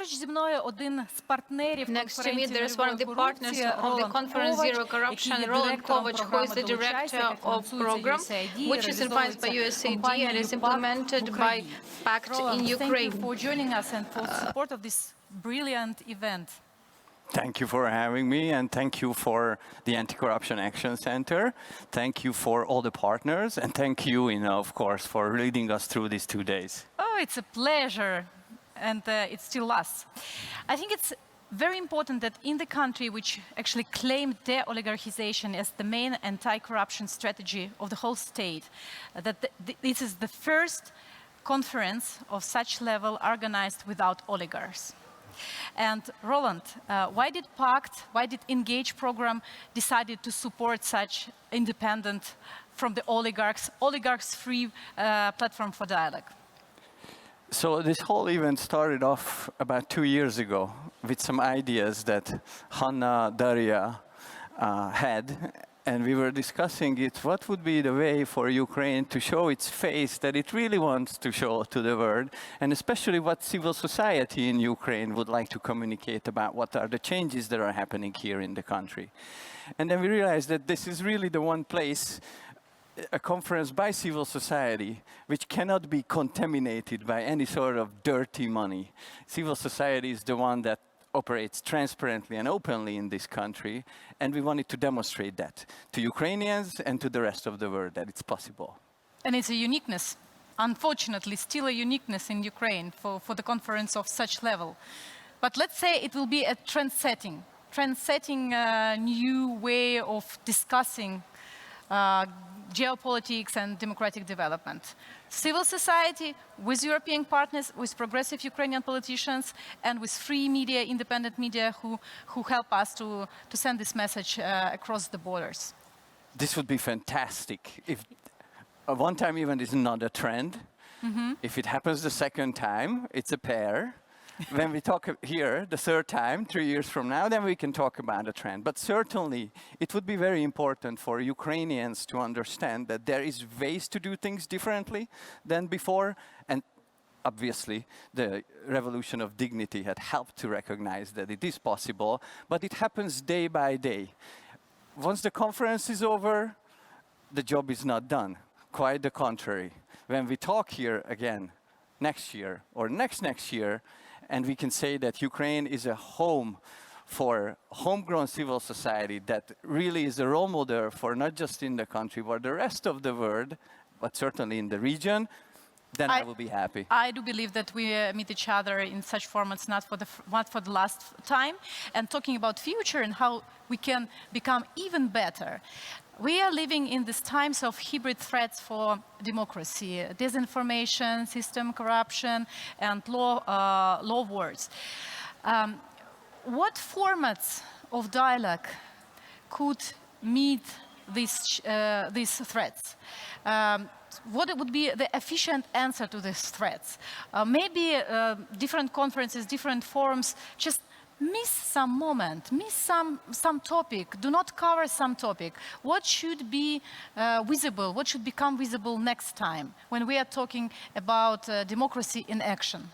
Поруч зі мною один з партнерів конференції «Зеро корупції» Roland Kovac, who is the director of program, which is advised by USAID and is implemented by PACT in Ukraine. Thank you for joining us and for the support of this brilliant event. Thank you for having me, and thank you for the Anti-Corruption Action Center. Thank you for all the partners, and thank you, of course, for leading us through these 2 days. Oh, it's a pleasure, and it still lasts. I think it's very important that in the country which actually claimed de-oligarchization as the main anti-corruption strategy of the whole state, that this is the first conference of such level organized without oligarchs. And Roland, why did PACT, why did Engage program decided to support such independent from the oligarchs-free platform for dialogue? So this whole event started off about 2 years ago with some ideas that Hanna, Daria had. And we were discussing it, what would be the way for Ukraine to show its face that it really wants to show to the world, and especially what civil society in Ukraine would like to communicate about what are the changes that are happening here in the country. And then we realized that this is really the one place, a conference by civil society, which cannot be contaminated by any sort of dirty money. Civil society is the one that operates transparently and openly in this country, and we wanted to demonstrate that to Ukrainians and to the rest of the world that it's possible. And it's a uniqueness, unfortunately, still a uniqueness in Ukraine for the conference of such level. But let's say it will be a trend-setting new way of discussing geopolitics and democratic development. Civil society, with European partners, with progressive Ukrainian politicians, and with free media, independent media who help us to send this message across the borders. This would be fantastic. If a one-time event is not a trend, if it happens the second time, it's a pair. When we talk here the third time, 3 years from now, then we can talk about a trend. But certainly, it would be very important for Ukrainians to understand that there is ways to do things differently than before. And obviously, the revolution of dignity had helped to recognize that it is possible, but it happens day by day. Once the conference is over, the job is not done. Quite the contrary. When we talk here again next year or next year, and we can say that Ukraine is a home for homegrown civil society that really is a role model for not just in the country, but the rest of the world, but certainly in the region, then I will be happy. I do believe that we meet each other in such formats not for the last time. And talking about future and how we can become even better. We are living in these times of hybrid threats for democracy, disinformation, system corruption, and law wars. What formats of dialogue could meet these threats? What would be the efficient answer to these threats? Maybe different conferences, different forums, just miss some moment, miss some topic, do not cover some topic. What should be visible, what should become visible next time when we are talking about democracy in action?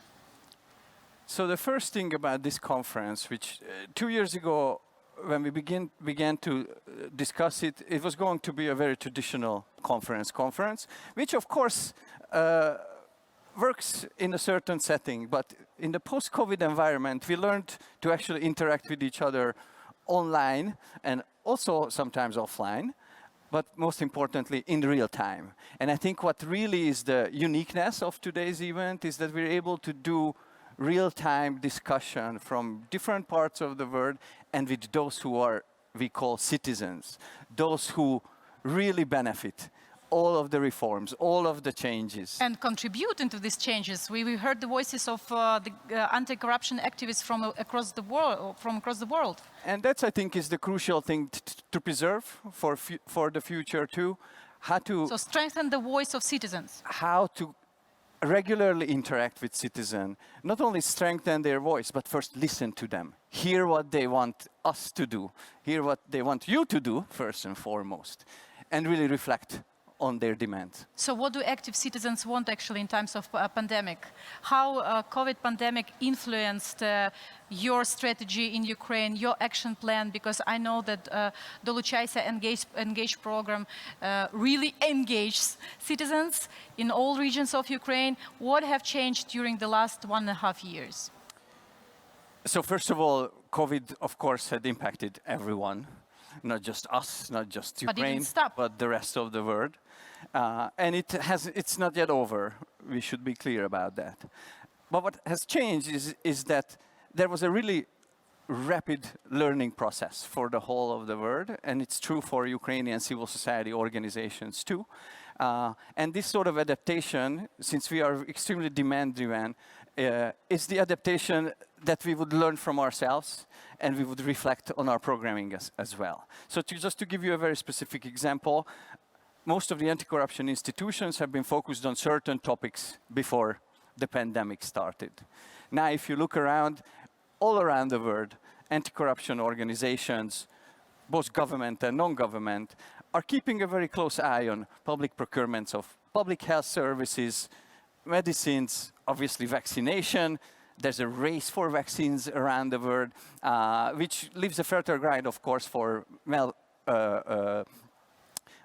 So the first thing about this conference, which 2 years ago, when we began to discuss it, it was going to be a very traditional conference, which of course works in a certain setting, but in the post-COVID environment, we learned to actually interact with each other online and also sometimes offline, but most importantly, in real time. And I think what really is the uniqueness of today's event is that we're able to do real-time discussion from different parts of the world and with those who are, we call citizens, those who really benefit all of the reforms, all of the changes. And contribute into these changes. We heard the voices of the anti-corruption activists from across the world. And that's, I think, is the crucial thing to preserve for the future too. So strengthen the voice of citizens. How to regularly interact with citizens, not only strengthen their voice, but first listen to them. Hear what they want us to do. Hear what they want you to do, first and foremost. And really reflect on their demands. So what do active citizens want actually in times of pandemic? How COVID pandemic influenced your strategy in Ukraine, your action plan? Because I know that Dolучайся Engage program really engages citizens in all regions of Ukraine. What have changed during the last 1.5 years? So first of all, COVID, of course, had impacted everyone, not just us, not just Ukraine, but the rest of the world. And it's not yet over. We should be clear about that. But what has changed is that there was a really rapid learning process for the whole of the world, and it's true for Ukrainian civil society organizations too. And this sort of adaptation, since we are extremely demand-driven, is the adaptation that we would learn from ourselves, and we would reflect on our programming as well. So just to give you a very specific example, most of the anti-corruption institutions have been focused on certain topics before the pandemic started. Now, if you look around, all around the world, anti-corruption organizations, both government and non-government, are keeping a very close eye on public procurements of public health services, medicines, obviously vaccination. There's a race for vaccines around the world, which leaves a fertile ground, of course, for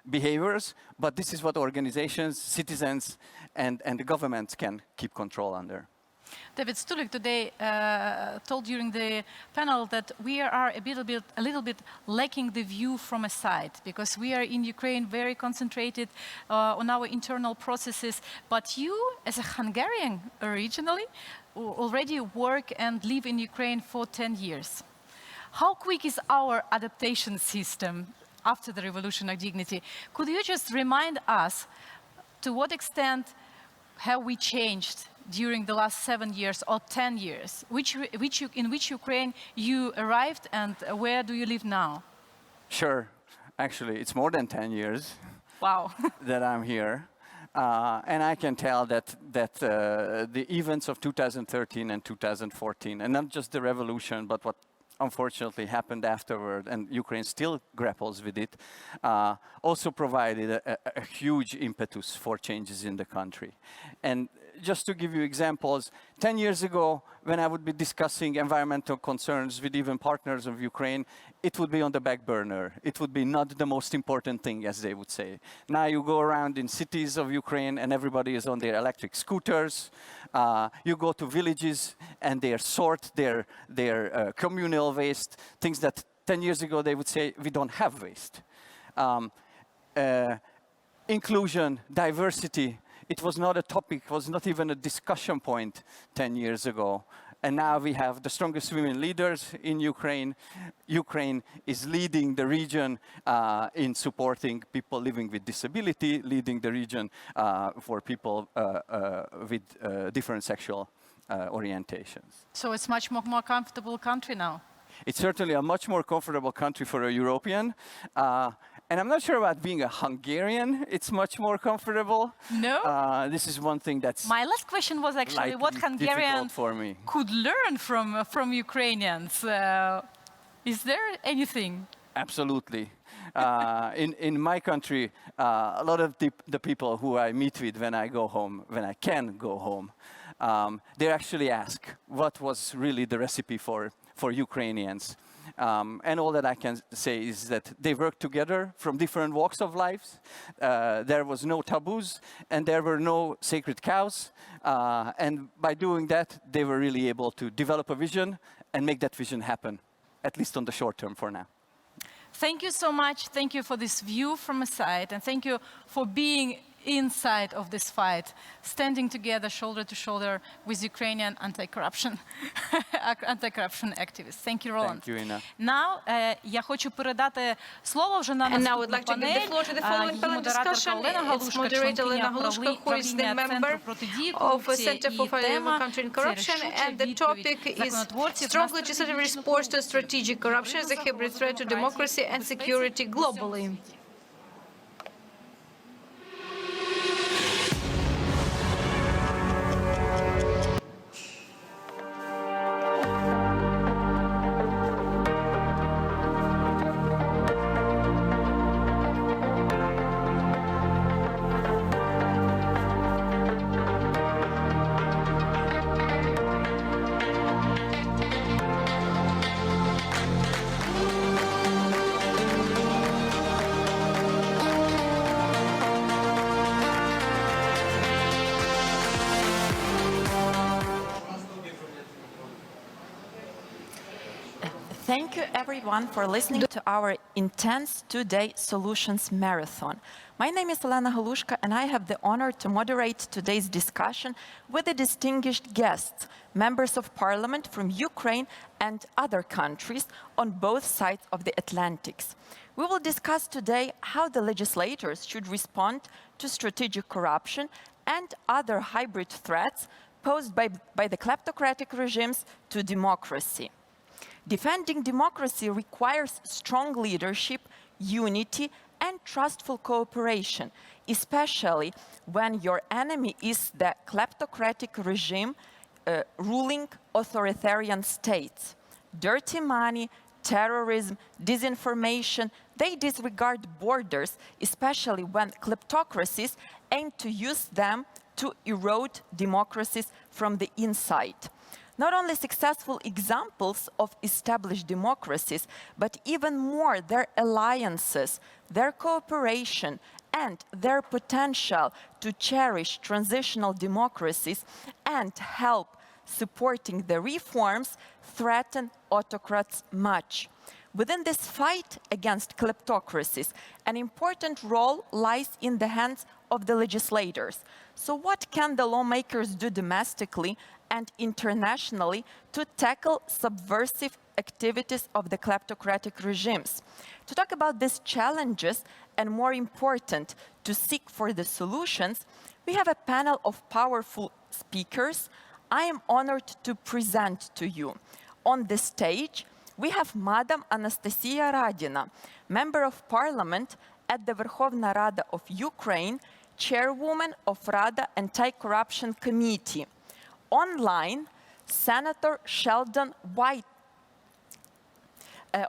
behaviors. But this is what organizations, citizens, and the governments can keep control under. David Stulik today told during the panel that we are a little bit lacking the view from a side, because we are in Ukraine very concentrated on our internal processes. But you, as a Hungarian originally, already work and live in Ukraine for 10 years. How quick is our adaptation system after the Revolution of Dignity? Could you just remind us to what extent have we changed during the last 7 years or 10 years? In which Ukraine you arrived, and where do you live now? Sure. Actually, it's more than 10 years. Wow. That I'm here. And I can tell that the events of 2013 and 2014, and not just the revolution, but what unfortunately happened afterward, and Ukraine still grapples with it, also provided a huge impetus for changes in the country. And just to give you examples, 10 years ago, when I would be discussing environmental concerns with even partners of Ukraine, it would be on the back burner. It would be not the most important thing, as they would say. Now you go around in cities of Ukraine and everybody is on their electric scooters. You go to villages and they sort their communal waste, things that 10 years ago they would say, we don't have waste. Inclusion, diversity, it was not a topic, it was not even a discussion point 10 years ago. And now we have the strongest women leaders in Ukraine. Ukraine is leading the region in supporting people living with disability, leading the region for people with different sexual orientations. So it's much more comfortable country now? It's certainly a much more comfortable country for a European. And I'm not sure about being a Hungarian, it's much more comfortable. No? This is one thing that's my last question was actually what Hungarians could learn from Ukrainians. Is there anything? Absolutely. In my country, a lot of the people who I meet with when I go home, when I can go home, they actually ask what was really the recipe for Ukrainians. And all that I can say is that they worked together from different walks of life. There was no taboos, and there were no sacred cows. And by doing that, they were really able to develop a vision and make that vision happen, at least on the short term for now. Thank you so much. Thank you for this view from a side, and thank you for being inside of this fight, standing together shoulder to shoulder with Ukrainian anti-corruption activists. Thank you, Roland. Thank you, Inna. Now, я хочу передати слово вже на наступну панель. Її модераторка Олена Галушка, членкиня правління Центру протидії корупції, і тема – це рішуча відповідь законотворців на strategic corruption as a hybrid threat to democracy and security globally. Thank you, everyone, for listening to our intense two-day solutions marathon. My name is Olena Halushka, and I have the honor to moderate today's discussion with the distinguished guests, members of parliament from Ukraine and other countries on both sides of the Atlantics. We will discuss today how the legislators should respond to strategic corruption and other hybrid threats posed by the kleptocratic regimes to democracy. Defending democracy requires strong leadership, unity, and trustful cooperation, especially when your enemy is the kleptocratic regime ruling authoritarian states. Dirty money, terrorism, disinformation, they disregard borders, especially when kleptocracies aim to use them to erode democracies from the inside. Not only successful examples of established democracies, but even more their alliances, their cooperation, and their potential to cherish transitional democracies and help supporting the reforms threaten autocrats much. Within this fight against kleptocracies, an important role lies in the hands of the legislators. So what can the lawmakers do domestically and internationally to tackle subversive activities of the kleptocratic regimes? To talk about these challenges, and more important, to seek for the solutions, we have a panel of powerful speakers I am honored to present to you. On the stage, we have Madam Anastasiya Radina, Member of Parliament at the Verkhovna Rada of Ukraine, Chairwoman of Rada Anticorruption Committee. Online, Senator Sheldon Whitehouse.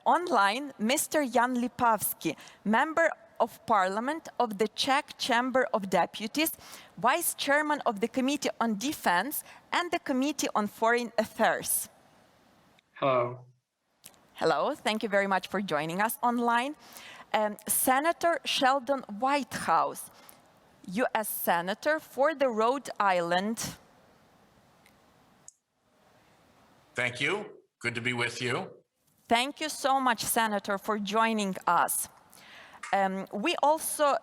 Online, Mr. Jan Lipavský, Member of Parliament of the Czech Chamber of Deputies, Vice Chairman of the Committee on Defense and the Committee on Foreign Affairs. Hello. Hello, thank you very much for joining us online. Senator Sheldon Whitehouse, U.S. Senator for the Rhode Island. Thank you. Good to be with you. Thank you so much, Senator, for joining us. We also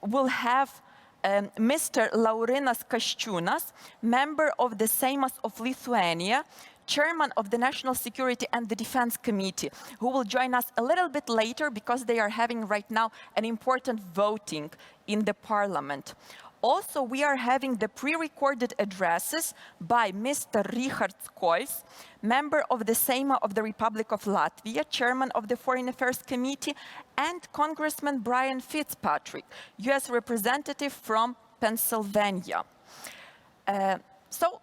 will have Mr. Laurinas Kащюnas, member of the Seimas of Lithuania, chairman of the National Security and the Defense Committee, who will join us a little bit later because they are having right now an important voting in the parliament. Also, we are having the pre-recorded addresses by Mr. Rihards Kols, member of the Saeima of the Republic of Latvia, chairman of the Foreign Affairs Committee, and Congressman Brian Fitzpatrick, U.S. representative from Pennsylvania. So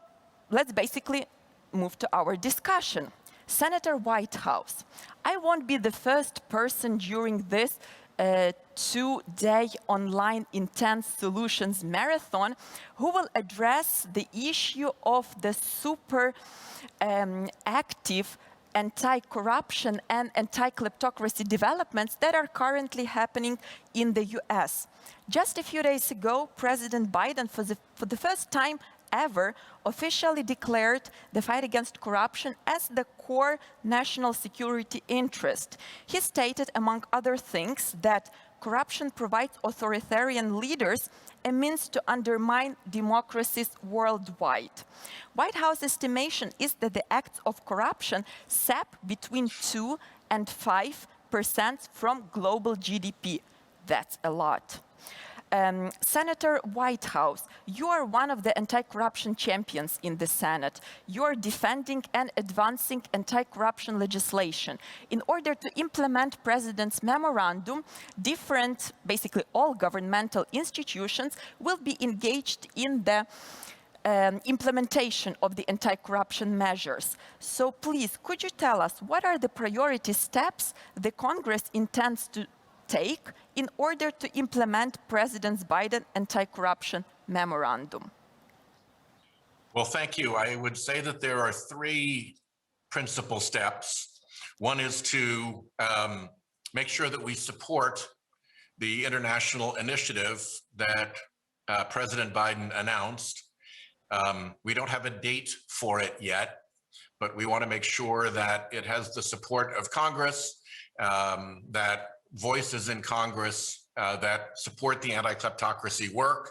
let's basically move to our discussion. Senator Whitehouse, I won't be the first person during this two-day online intense solutions marathon who will address the issue of the super active anti-corruption and anti-kleptocracy developments that are currently happening in the US. Just a few days ago, President Biden, for the first time ever, officially declared the fight against corruption as the core national security interest. He stated, among other things, that corruption provides authoritarian leaders a means to undermine democracies worldwide. White House estimation is that the acts of corruption sap between 2 and 5% from global GDP. That's a lot. Senator Whitehouse, you are one of the anti-corruption champions in the Senate. You are defending and advancing anti-corruption legislation. In order to implement President's memorandum, basically all governmental institutions will be engaged in the implementation of the anti-corruption measures. So please, could you tell us what are the priority steps the Congress intends to take in order to implement President Biden's anti-corruption memorandum? Well, thank you. I would say that there are three principal steps. One is to make sure that we support the international initiative that President Biden announced. We don't have a date for it yet, but we want to make sure that it has the support of Congress, that voices in Congress that support the anti-kleptocracy work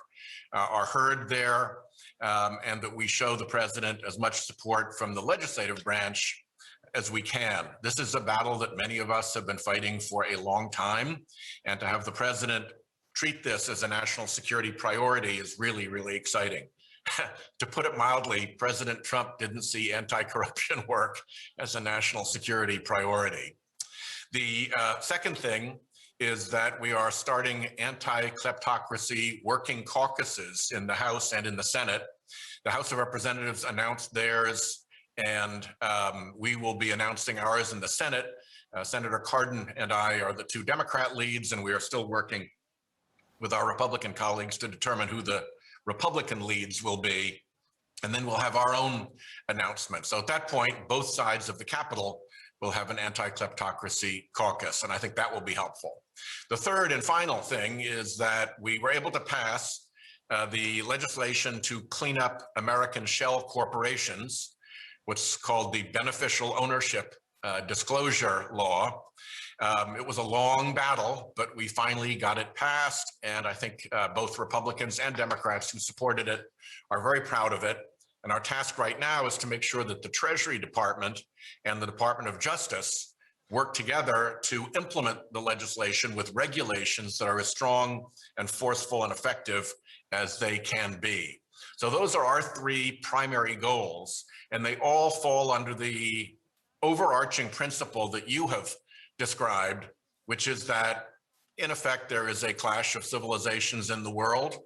are heard there, and that we show the president as much support from the legislative branch as we can. This is a battle that many of us have been fighting for a long time, and to have the president treat this as a national security priority is really, really exciting. To put it mildly, President Trump didn't see anti-corruption work as a national security priority. The second thing is that we are starting anti-kleptocracy working caucuses in the House and in the Senate. The House of Representatives announced theirs, and we will be announcing ours in the Senate. Senator Cardin and I are the two Democrat leads, and we are still working with our Republican colleagues to determine who the Republican leads will be. And then we'll have our own announcement. So at that point, both sides of the Capitol will have an anti-kleptocracy caucus, and I think that will be helpful. The third and final thing is that we were able to pass the legislation to clean up American shell corporations, what's called the Beneficial Ownership Disclosure Law. It was a long battle, but we finally got it passed, and I think both Republicans and Democrats who supported it are very proud of it. And our task right now is to make sure that the Treasury Department and the Department of Justice work together to implement the legislation with regulations that are as strong and forceful and effective as they can be. So those are our three primary goals, and they all fall under the overarching principle that you have described, which is that, in effect, there is a clash of civilizations in the world,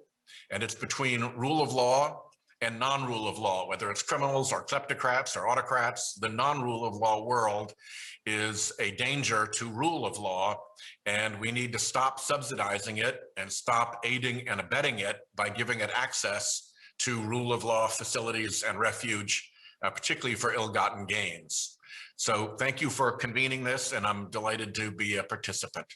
and it's between rule of law and non-rule of law, whether it's criminals or kleptocrats or autocrats. The non-rule of law world is a danger to rule of law, and we need to stop subsidizing it and stop aiding and abetting it by giving it access to rule of law facilities and refuge, particularly for ill-gotten gains. So thank you for convening this, and I'm delighted to be a participant.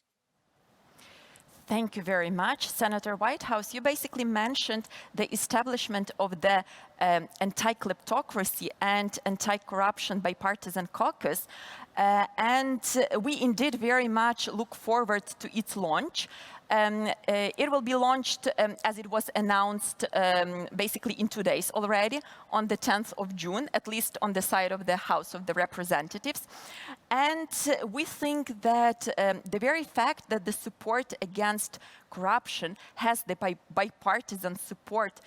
Thank you very much, Senator Whitehouse. You basically mentioned the establishment of the anti-kleptocracy and anti-corruption bipartisan caucus, and we indeed very much look forward to its launch. It will be launched, as it was announced, basically in 2 days already, on the 10th of June, at least on the side of the House of the Representatives. And we think that the very fact that the support against corruption has the bipartisan support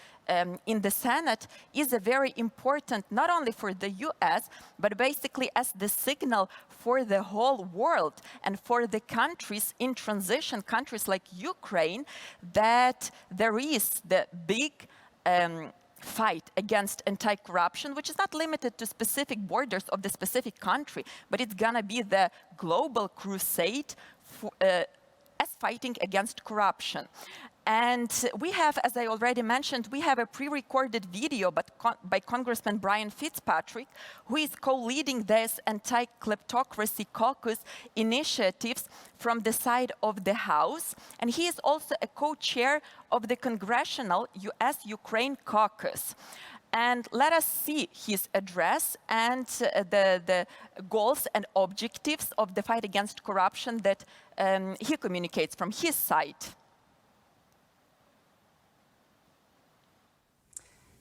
in the Senate is a very important, not only for the US, but basically as the signal for the whole world and for the countries in transition, countries like Ukraine, that there is the big fight against anti-corruption, which is not limited to specific borders of the specific country, but it's gonna be the global crusade for, as fighting against corruption. And we have, as I already mentioned, we have a pre-recorded video by Congressman Brian Fitzpatrick, who is co-leading this anti-kleptocracy caucus initiatives from the side of the House. And he is also a co-chair of the Congressional US-Ukraine caucus. And let us see his address and the goals and objectives of the fight against corruption that he communicates from his side.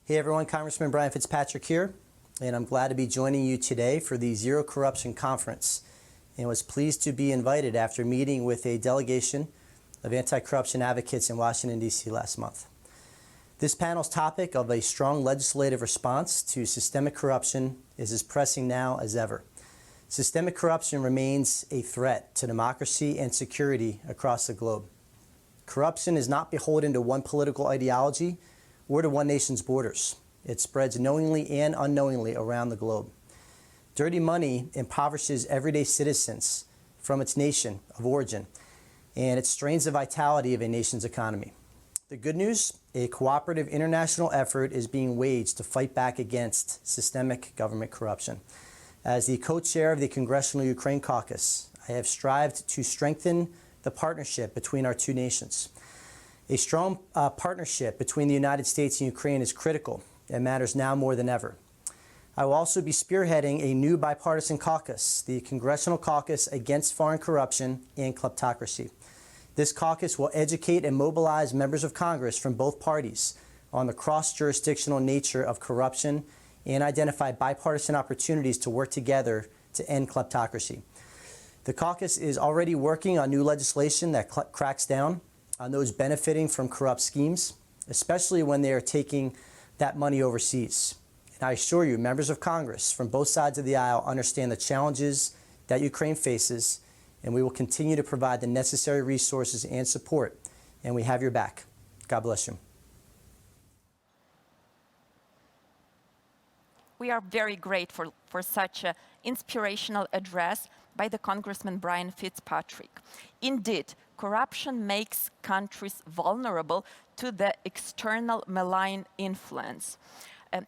Hey everyone, Congressman Brian Fitzpatrick here, and I'm glad to be joining you today for the Zero Corruption Conference, and was pleased to be invited after meeting with a delegation of anti-corruption advocates in Washington, D.C. last month. This panel's topic of a strong legislative response to systemic corruption is as pressing now as ever. Systemic corruption remains a threat to democracy and security across the globe. Corruption is not beholden to one political ideology or to one nation's borders. It spreads knowingly and unknowingly around the globe. Dirty money impoverishes everyday citizens from its nation of origin, and it strains the vitality of a nation's economy. The good news, a cooperative international effort is being waged to fight back against systemic government corruption. As the co-chair of the Congressional Ukraine Caucus, I have strived to strengthen the partnership between our two nations. A strong partnership between the United States and Ukraine is critical and matters now more than ever. I will also be spearheading a new bipartisan caucus, the Congressional Caucus Against Foreign Corruption and Kleptocracy. This caucus will educate and mobilize members of Congress from both parties on the cross-jurisdictional nature of corruption and identify bipartisan opportunities to work together to end kleptocracy. The caucus is already working on new legislation that cracks down on those benefiting from corrupt schemes, especially when they are taking that money overseas. And I assure you, members of Congress from both sides of the aisle understand the challenges that Ukraine faces, and we will continue to provide the necessary resources and support, and we have your back. God bless you. We are very grateful for such an inspirational address by the Congressman Brian Fitzpatrick. Indeed, corruption makes countries vulnerable to the external malign influence.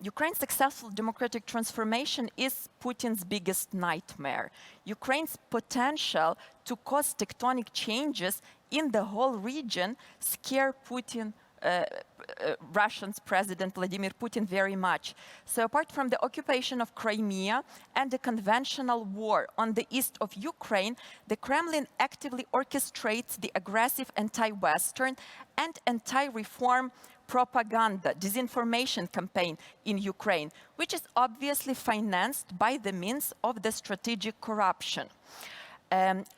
Ukraine's successful democratic transformation is Putin's biggest nightmare. Ukraine's potential to cause tectonic changes in the whole region scare Russia's President Vladimir Putin very much. So apart from the occupation of Crimea and the conventional war on the east of Ukraine, the Kremlin actively orchestrates the aggressive anti-Western and anti-reform propaganda, disinformation campaign in Ukraine, which is obviously financed by the means of the strategic corruption.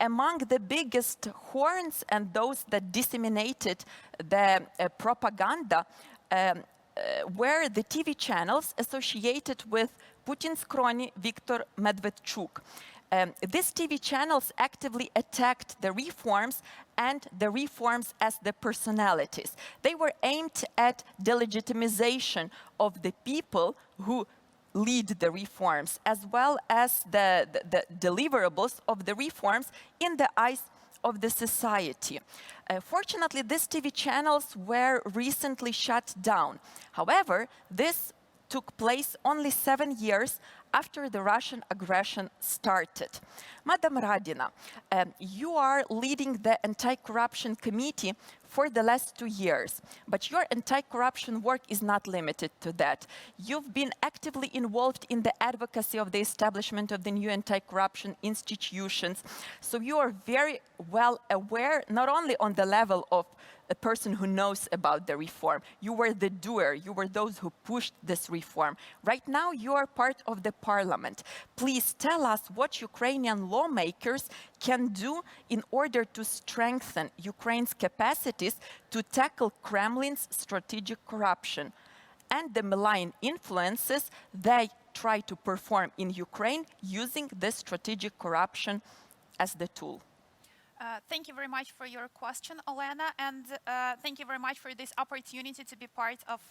Among the biggest horns and those that disseminated the propaganda were the TV channels associated with Putin's crony Viktor Medvedchuk. These TV channels actively attacked the reforms and the reforms as the personalities. They were aimed at delegitimization of the people who lead the reforms, as well as the deliverables of the reforms in the eyes of the society. Fortunately, these TV channels were recently shut down. However, this took place only 7 years after the Russian aggression started. Madam Radina, you are leading the Anti-Corruption Committee for the last 2 years, but your anti-corruption work is not limited to that. You've been actively involved in the advocacy of the establishment of the new anti-corruption institutions, so you are very well aware, not only on the level of a person who knows about the reform. You were the doer. You were those who pushed this reform. Right now, you are part of the parliament. Please tell us what Ukrainian lawmakers can do in order to strengthen Ukraine's capacities to tackle Kremlin's strategic corruption and the malign influences they try to perform in Ukraine using this strategic corruption as the tool. Thank you very much for your question, Olena, and thank you very much for this opportunity to be part of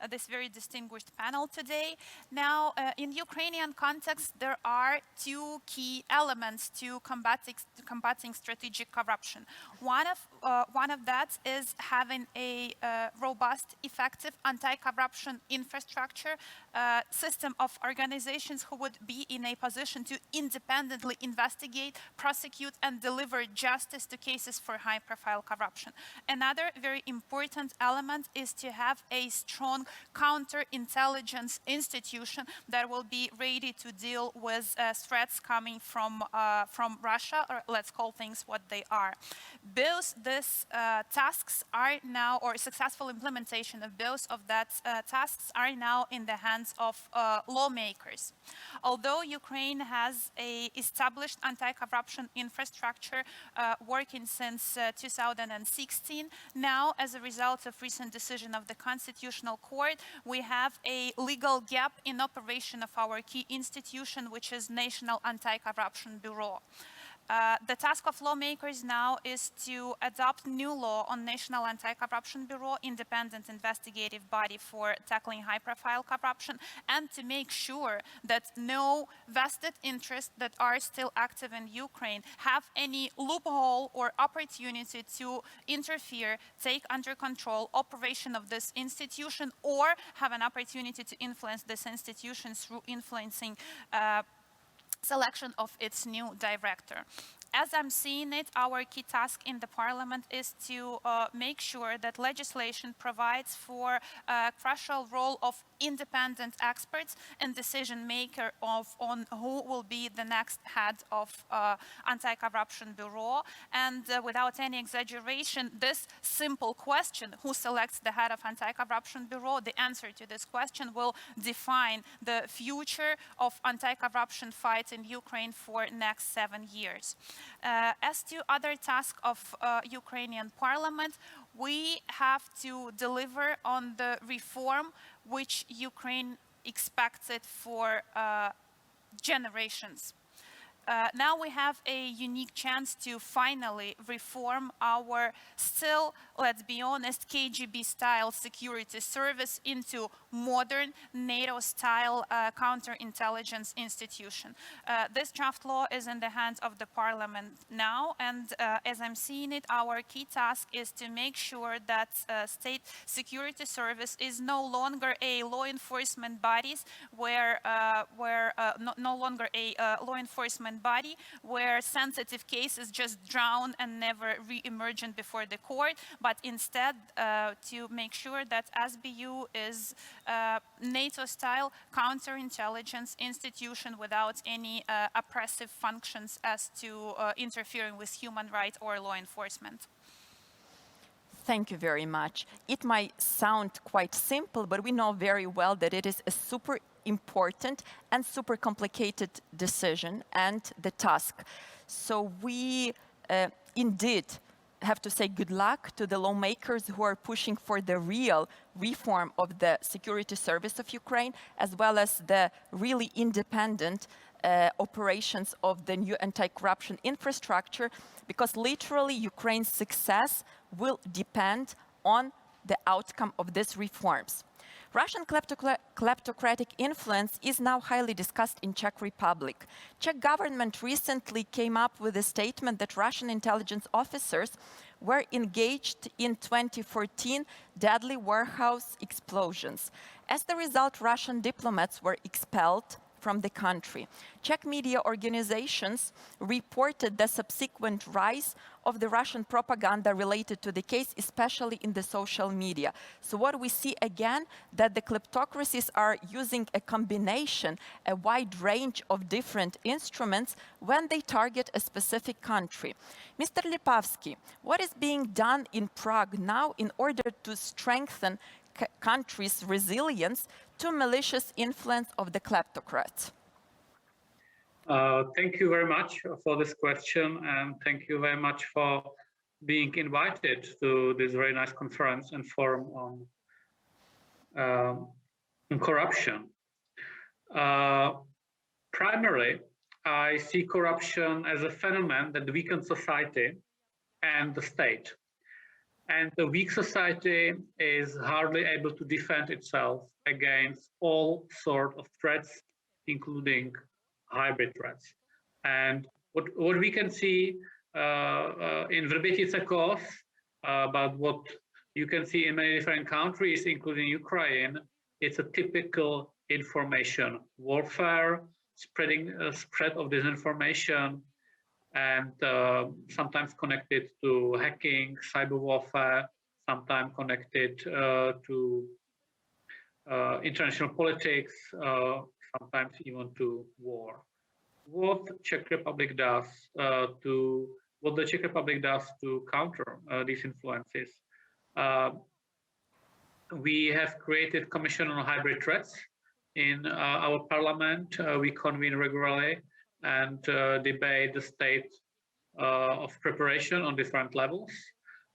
this very distinguished panel today. Now, in Ukrainian context, there are two key elements to combating strategic corruption. One of that is having a robust, effective anti-corruption infrastructure system of organizations who would be in a position to independently investigate, prosecute, and deliver justice to cases for high-profile corruption. Another very important element is to have a strong counterintelligence institution that will be ready to deal with threats coming from Russia, or let's call things what they are. These tasks are now, or successful implementation of both of that tasks are now in the hands of lawmakers. Although Ukraine has a established anti-corruption infrastructure working since 2016, now as a result of recent decision of the Constitutional Court, we have a legal gap in operation of our key institution, which is National Anti-Corruption Bureau. The task of lawmakers now is to adopt new law on National Anti-Corruption Bureau, independent investigative body for tackling high-profile corruption, and to make sure that no vested interests that are still active in Ukraine have any loophole or opportunity to interfere, take under control operation of this institution, or have an opportunity to influence this institution through influencing selection of its new director. As I'm seeing it, our key task in the parliament is to make sure that legislation provides for a crucial role of independent experts and decision maker on who will be the next head of Anti-Corruption Bureau. And without any exaggeration, this simple question, who selects the head of Anti-Corruption Bureau, the answer to this question will define the future of anti-corruption fight in Ukraine for next 7 years. As to other tasks of Ukrainian parliament, we have to deliver on the reform which Ukraine expected for generations. Now we have a unique chance to finally reform our still, let's be honest, KGB-style security service into modern NATO-style counterintelligence institution. This draft law is in the hands of the parliament now, and as I'm seeing it, our key task is to make sure that state security service is no longer a law enforcement body no longer a law enforcement body where sensitive cases just drown and never re-emerge before the court, but instead to make sure that SBU is NATO-style counterintelligence institution without any oppressive functions as to interfering with human rights or law enforcement. Thank you very much. It might sound quite simple, but we know very well that it is a super important and super complicated decision and the task. So we indeed have to say good luck to the lawmakers who are pushing for the real reform of the security service of Ukraine, as well as the really independent operations of the new anti-corruption infrastructure, because literally Ukraine's success will depend on the outcome of these reforms. Russian kleptocratic influence is now highly discussed in Czech Republic. Czech government recently came up with a statement that Russian intelligence officers were engaged in 2014 deadly warehouse explosions. As the result, Russian diplomats were expelled from the country. Czech media organizations reported the subsequent rise of the Russian propaganda related to the case, especially in the social media. So what we see again, that the kleptocracies are using a combination, a wide range of different instruments when they target a specific country. Mr. Lipavský, what is being done in Prague now in order to strengthen country's resilience to malicious influence of the kleptocrats? Thank you very much for this question, and thank you very much for being invited to this very nice conference and forum on corruption. Primarily, I see corruption as a phenomenon that weakens society and the state. And the weak society is hardly able to defend itself against all sorts of threats, including hybrid threats. And what we can see in Verbětice Kols, but what you can see in many different countries, including Ukraine, it's a typical information warfare, spread of disinformation, and sometimes connected to hacking, cyber warfare, sometimes connected to international politics, sometimes even to war. What the Czech Republic does to counter these influences? We have created Commission on Hybrid Threats in our parliament. We convene regularly and debate the state of preparation on different levels.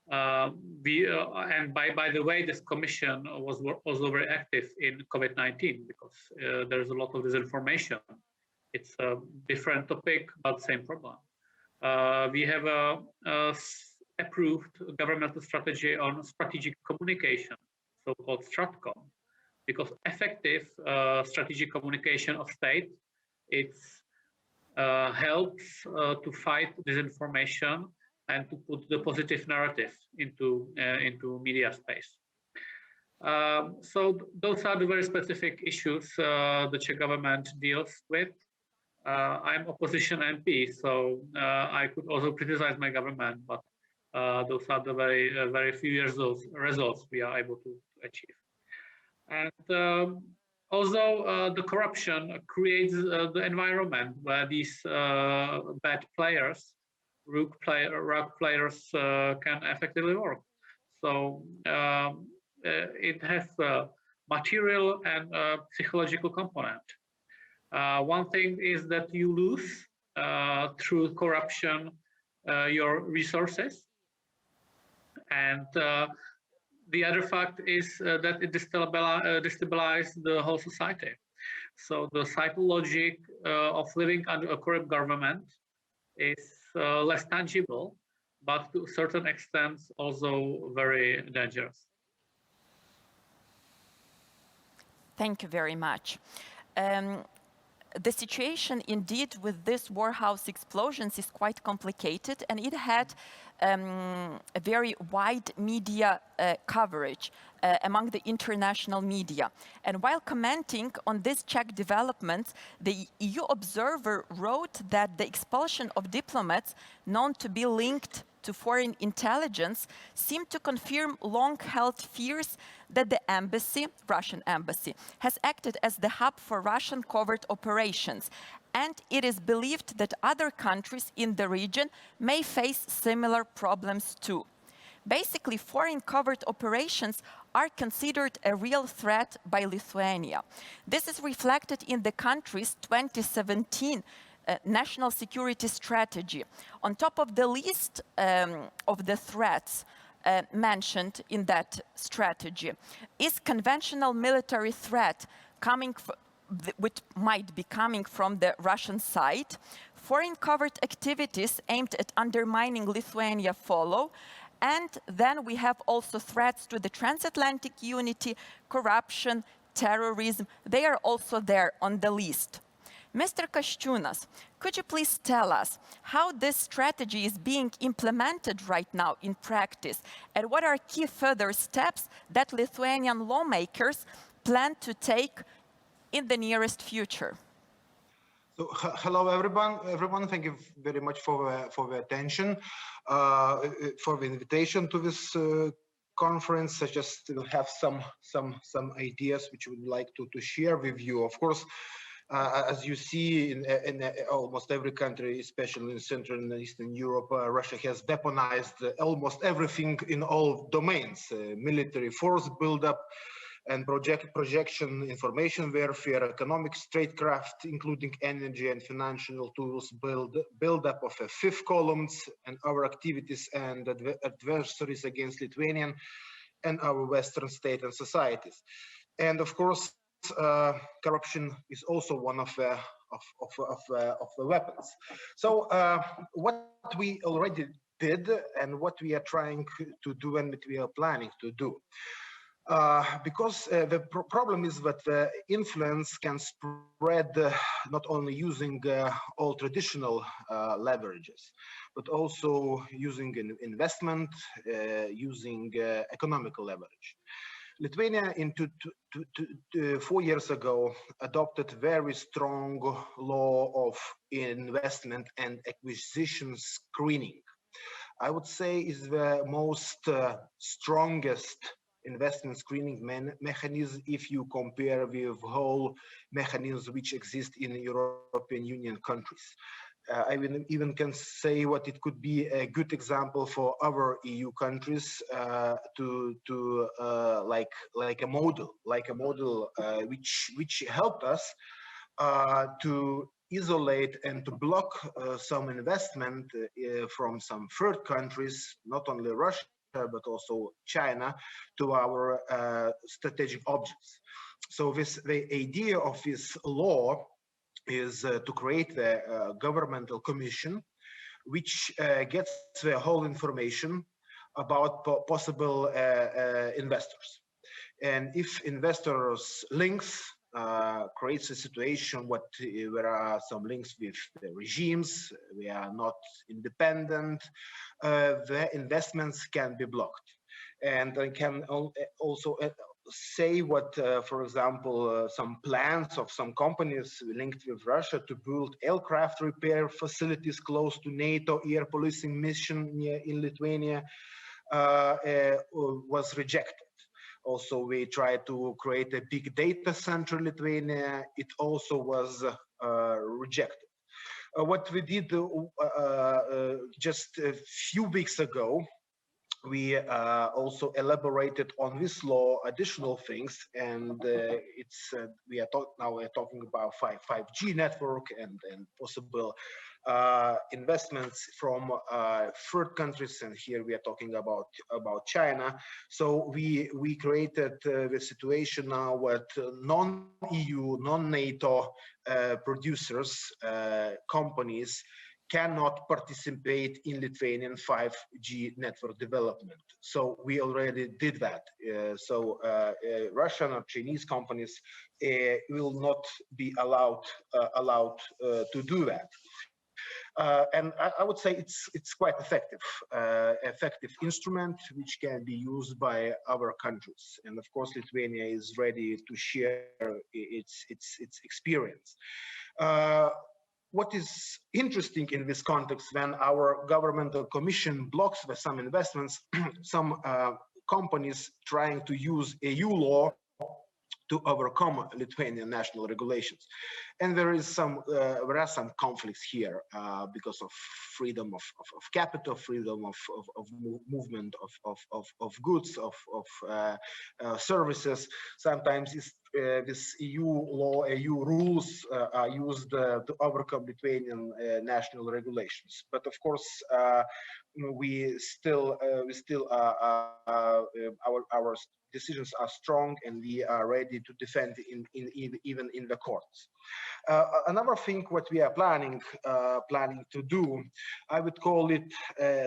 And by the way, this commission was also very active in COVID-19 because there's a lot of disinformation. It's a different topic, but same problem. We have a approved governmental strategy on strategic communication, so-called StratCom, because effective strategic communication of state, it's helps to fight disinformation and to put the positive narrative into media space. So those are the very specific issues the Czech government deals with. I'm opposition MP, so I could also criticize my government, but those are the very few results we are able to achieve. And also, the corruption creates the environment where these bad players, rogue players, can effectively work. So it has a material and psychological component. One thing is that you lose through corruption your resources, and the other fact is that it destabilizes the whole society. So the psychologic of living under a corrupt government is less tangible, but to a certain extent also very dangerous. Thank you very much. The situation indeed with this warehouse explosions is quite complicated, and it had a very wide media coverage among the international media. And while commenting on this Czech developments, the EU Observer wrote that the expulsion of diplomats known to be linked to foreign intelligence seemed to confirm long-held fears that the embassy, Russian embassy, has acted as the hub for Russian covert operations. And it is believed that other countries in the region may face similar problems too. Basically, foreign covert operations are considered a real threat by Lithuania. This is reflected in the country's 2017 national security strategy. On top of the list of the threats mentioned in that strategy is conventional military threat which might be coming from the Russian side. Foreign covert activities aimed at undermining Lithuania follow. And then we have also threats to the transatlantic unity, corruption, terrorism. They are also there on the list. Mr. Kasčiūnas, could you please tell us how this strategy is being implemented right now in practice, and what are key further steps that Lithuanian lawmakers plan to take in the nearest future? So, hello, everyone. Thank you very much for the attention, for the invitation to this conference. I just have some ideas which I would like to share with you. Of course, as you see in almost every country, especially in Central and Eastern Europe, Russia has weaponized almost everything in all domains: military force buildup and projection, information warfare, economic statecraft, including energy and financial tools, build-up of a fifth columns, and our activities and adversaries against Lithuanian and our Western state and societies. And of course, corruption is also one of the weapons. So what we already did and what we are trying to do and what we are planning to do. Because the problem is that influence can spread not only using all traditional leverages, but also using investment, using economical leverage. Lithuania, 4 years ago, adopted very strong law of investment and acquisition screening. I would say is the most strongest investment screening mechanism if you compare with whole mechanisms which exist in European Union countries. I even can say what it could be a good example for other EU countries like a model which helped us to isolate and to block some investment from some third countries, not only Russia but also China, to our strategic objects. So the idea of this law is to create a governmental commission which gets the whole information about possible investors. And if investors links creates a situation where are some links with the regimes, we are not independent, the investments can be blocked. And can also say what, for example, some plans of some companies linked with Russia to build aircraft repair facilities close to NATO air policing mission in Lithuania was rejected. Also, we tried to create a big data center in Lithuania. It also was rejected. What we did just a few weeks ago, we also elaborated on this law additional things, and we are now talking about 5G network and possible investments from third countries, and here we are talking about China. So we created the situation now with non-EU, non-NATO producers, companies cannot participate in Lithuanian 5G network development. So we already did that. Russian or Chinese companies will not be allowed to do that. And I would say it's quite effective instrument which can be used by other countries. And of course, Lithuania is ready to share its experience. What is interesting in this context, when our governmental commission blocks some investments, some companies trying to use EU law to overcome Lithuanian national regulations. And there are some conflicts here because of freedom of capital, freedom of movement of goods, of services. Sometimes this EU law, EU rules are used to overcome Lithuanian national regulations. But of course, we still our decisions are strong, and we are ready to defend even in the courts. Another thing what we are planning to do, I would call it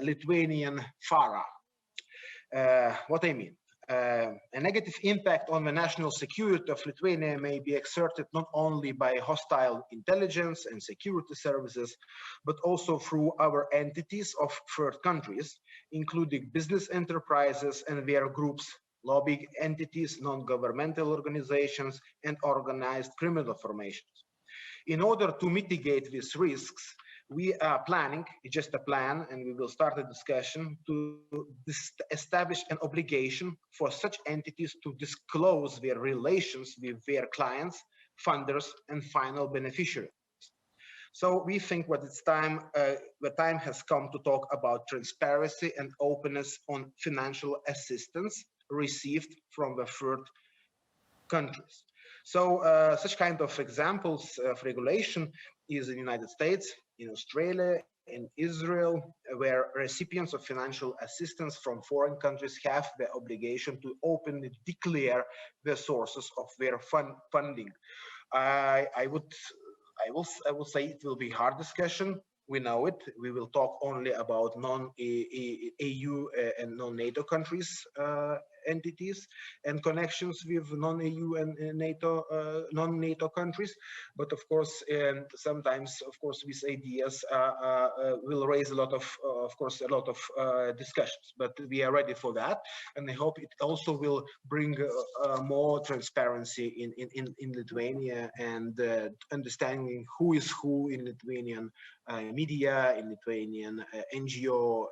Lithuanian FARA. What I mean, a negative impact on the national security of Lithuania may be exerted not only by hostile intelligence and security services, but also through other entities of third countries, including business enterprises and their groups, lobbying entities, non-governmental organizations, and organized criminal formations. In order to mitigate these risks, we are planning, it's just a plan, and we will start a discussion to establish an obligation for such entities to disclose their relations with their clients, funders, and final beneficiaries. So we think what it's time, the time has come to talk about transparency and openness on financial assistance received from the third countries. So such kind of examples of regulation is in the United States, in Australia, in Israel, where recipients of financial assistance from foreign countries have the obligation to openly declare the sources of their funding. I will say it will be hard discussion. We know it. We will talk only about non-EU and non-NATO countries entities and connections with non-EU and non-NATO countries. But of course, sometimes, of course, these ideas will raise a lot of discussions. But we are ready for that, and I hope it also will bring more transparency in Lithuania and understanding who is who in Lithuanian media, in Lithuanian NGO,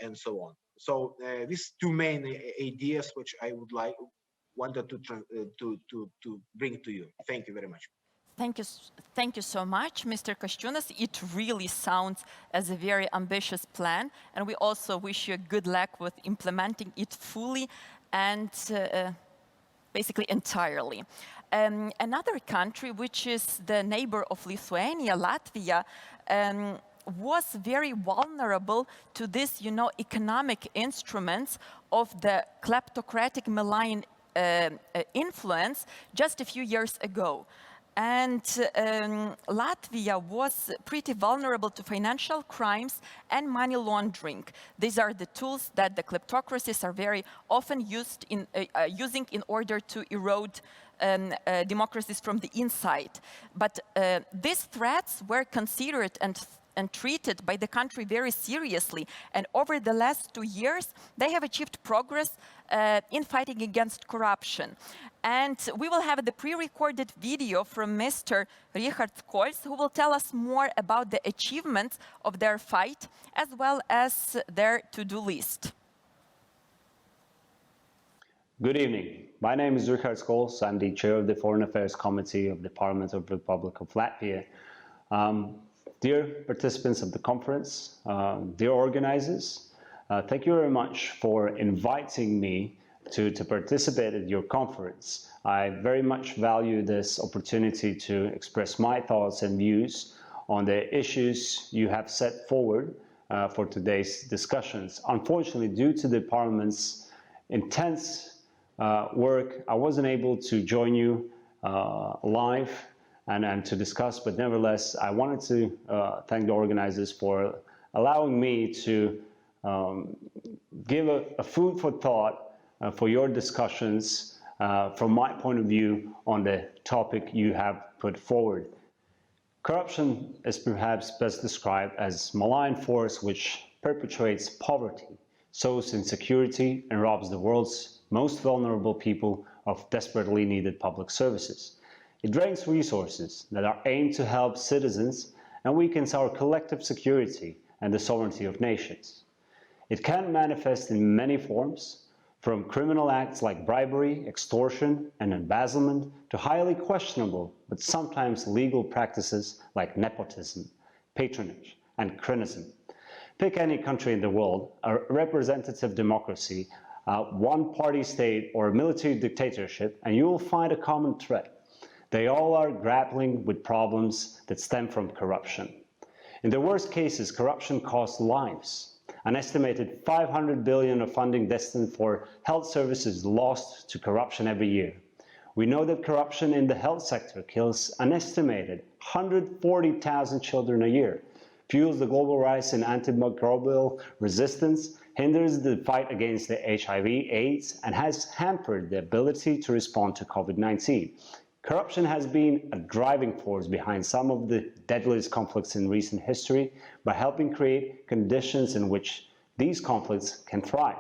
and so on. So these two main ideas which I would wanted to bring to you. Thank you very much. Thank you so much, Mr. Kasčiūnas. It really sounds as a very ambitious plan, and we also wish you good luck with implementing it fully and basically entirely. Another country, which is the neighbor of Lithuania, Latvia, was very vulnerable to this, economic instruments of the kleptocratic malign influence just a few years ago. And Latvia was pretty vulnerable to financial crimes and money laundering. These are the tools that the kleptocracies are very often using in order to erode democracies from the inside. But these threats were considered and and treated by the country very seriously. And over the last 2 years, they have achieved progress in fighting against corruption. And we will have the pre-recorded video from Mr. Rihards Kols, who will tell us more about the achievements of their fight, as well as their to-do list. Good evening. My name is Rihards Kols. I'm the chair of the Foreign Affairs Committee of the Parliament of the Republic of Latvia. Dear participants of the conference, dear organizers, thank you very much for inviting me to participate at your conference. I very much value this opportunity to express my thoughts and views on the issues you have set forward for today's discussions. Unfortunately, due to the Parliament's intense work, I wasn't able to join you live and to discuss, but nevertheless, I wanted to thank the organizers for allowing me to give a food for thought for your discussions from my point of view on the topic you have put forward. Corruption is perhaps best described as a malign force which perpetuates poverty, sows insecurity, and robs the world's most vulnerable people of desperately needed public services. It drains resources that are aimed to help citizens and weakens our collective security and the sovereignty of nations. It can manifest in many forms, from criminal acts like bribery, extortion, and embezzlement to highly questionable but sometimes legal practices like nepotism, patronage, and cronyism. Pick any country in the world, a representative democracy, one-party state, or a military dictatorship, and you will find a common thread. They all are grappling with problems that stem from corruption. In the worst cases, corruption costs lives. An estimated 500 billion of funding destined for health services is lost to corruption every year. We know that corruption in the health sector kills an estimated 140,000 children a year, fuels the global rise in antimicrobial resistance, hinders the fight against the HIV/AIDS, and has hampered the ability to respond to COVID-19. Corruption has been a driving force behind some of the deadliest conflicts in recent history by helping create conditions in which these conflicts can thrive.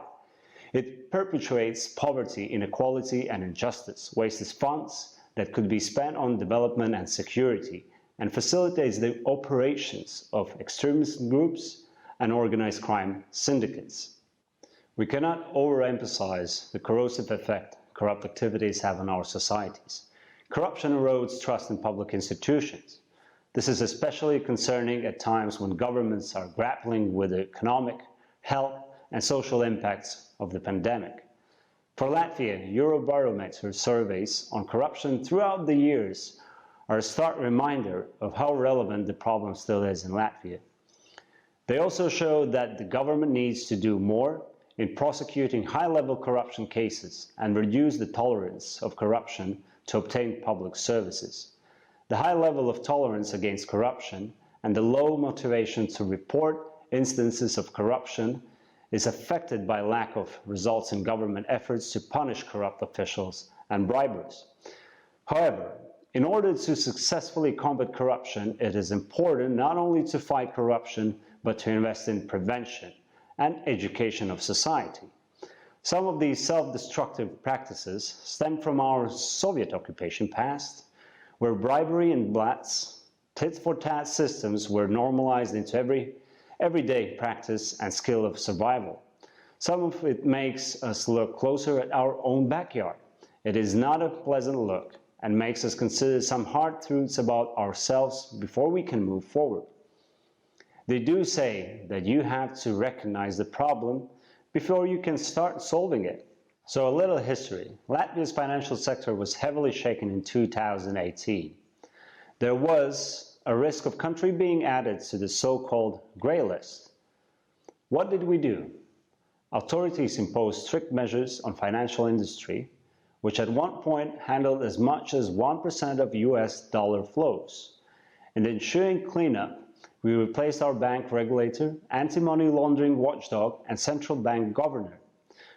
It perpetuates poverty, inequality, and injustice, wastes funds that could be spent on development and security, and facilitates the operations of extremist groups and organized crime syndicates. We cannot overemphasize the corrosive effect corrupt activities have on our societies. Corruption erodes trust in public institutions. This is especially concerning at times when governments are grappling with the economic, health, and social impacts of the pandemic. For Latvia, Eurobarometer surveys on corruption throughout the years are a stark reminder of how relevant the problem still is in Latvia. They also show that the government needs to do more in prosecuting high-level corruption cases and reduce the tolerance of corruption to obtain public services. The high level of tolerance against corruption and the low motivation to report instances of corruption is affected by lack of results in government efforts to punish corrupt officials and bribers. However, in order to successfully combat corruption, it is important not only to fight corruption, but to invest in prevention and education of society. Some of these self-destructive practices stem from our Soviet occupation past, where bribery and blats, tit-for-tat systems were normalized into everyday practice and skill of survival. Some of it makes us look closer at our own backyard. It is not a pleasant look and makes us consider some hard truths about ourselves before we can move forward. They do say that you have to recognize the problem before you can start solving it. So a little history. Latvia's financial sector was heavily shaken in 2018. There was a risk of country being added to the so-called grey list. What did we do? Authorities imposed strict measures on financial industry, which at one point handled as much as 1% of US dollar flows. In the ensuing cleanup, we replaced our bank regulator, anti-money laundering watchdog, and central bank governor,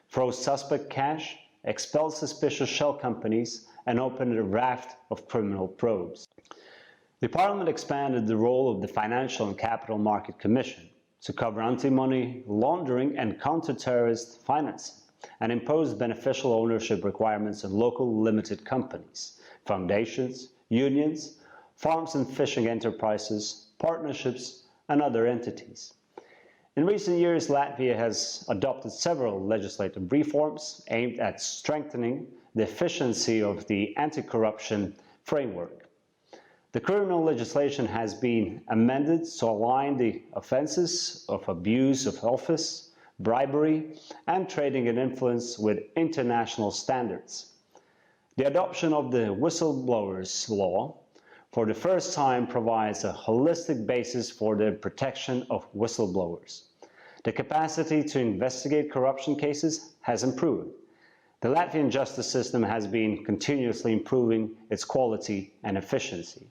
froze suspect cash, expelled suspicious shell companies, and opened a raft of criminal probes. The Parliament expanded the role of the Financial and Capital Market Commission to cover anti-money laundering and counter-terrorist financing, and imposed beneficial ownership requirements on local limited companies, foundations, unions, farms and fishing enterprises, partnerships, and other entities. In recent years, Latvia has adopted several legislative reforms aimed at strengthening the efficiency of the anti-corruption framework. The criminal legislation has been amended to align the offences of abuse of office, bribery, and trading in influence with international standards. The adoption of the whistleblowers law for the first time provides a holistic basis for the protection of whistleblowers. The capacity to investigate corruption cases has improved. The Latvian justice system has been continuously improving its quality and efficiency,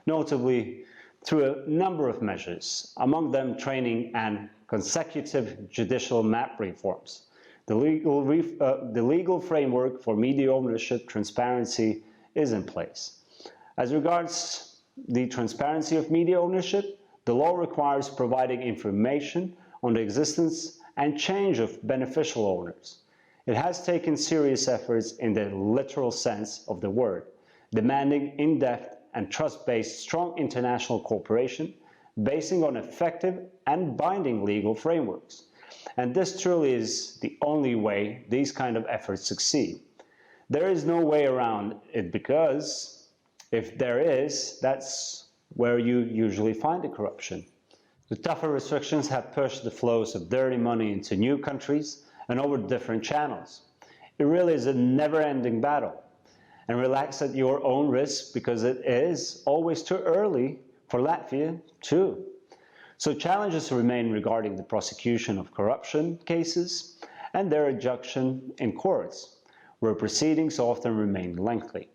notably through a number of measures, among them training and consecutive judicial map reforms. The legal framework for media ownership transparency is in place. As regards the transparency of media ownership, the law requires providing information on the existence and change of beneficial owners. It has taken serious efforts in the literal sense of the word, demanding in-depth and trust-based strong international cooperation, basing on effective and binding legal frameworks. And this truly is the only way these kind of efforts succeed. There is no way around it, because if there is, that's where you usually find the corruption. The tougher restrictions have pushed the flows of dirty money into new countries and over different channels. It really is a never-ending battle. And relax at your own risk, because it is always too early for Latvia too. So challenges remain regarding the prosecution of corruption cases and their adjudication in courts, where proceedings often remain lengthy.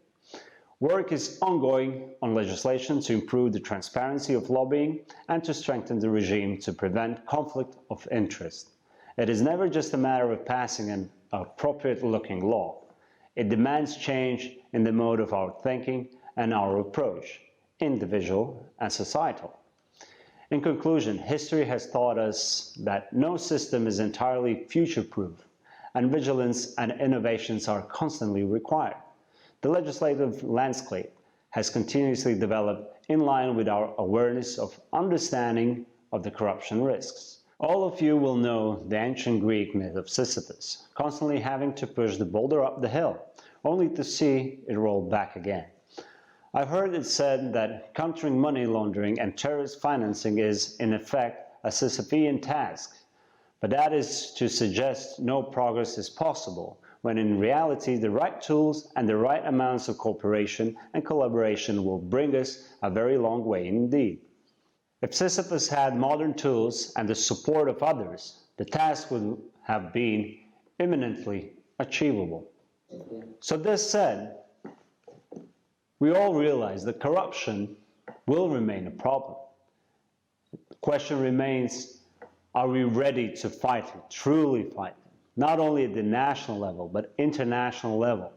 Work is ongoing on legislation to improve the transparency of lobbying and to strengthen the regime to prevent conflict of interest. It is never just a matter of passing an appropriate-looking law. It demands change in the mode of our thinking and our approach, individual and societal. In conclusion, history has taught us that no system is entirely future-proof, and vigilance and innovations are constantly required. The legislative landscape has continuously developed in line with our awareness of understanding of the corruption risks. All of you will know the ancient Greek myth of Sisyphus, constantly having to push the boulder up the hill, only to see it roll back again. I've heard it said that countering money laundering and terrorist financing is, in effect, a Sisyphean task, but that is to suggest no progress is possible, when in reality the right tools and the right amounts of cooperation and collaboration will bring us a very long way indeed. If Sisyphus had modern tools and the support of others, the task would have been imminently achievable. So this said, we all realize that corruption will remain a problem. The question remains, are we ready to fight it, truly fight it? Not only at the national level, but international level.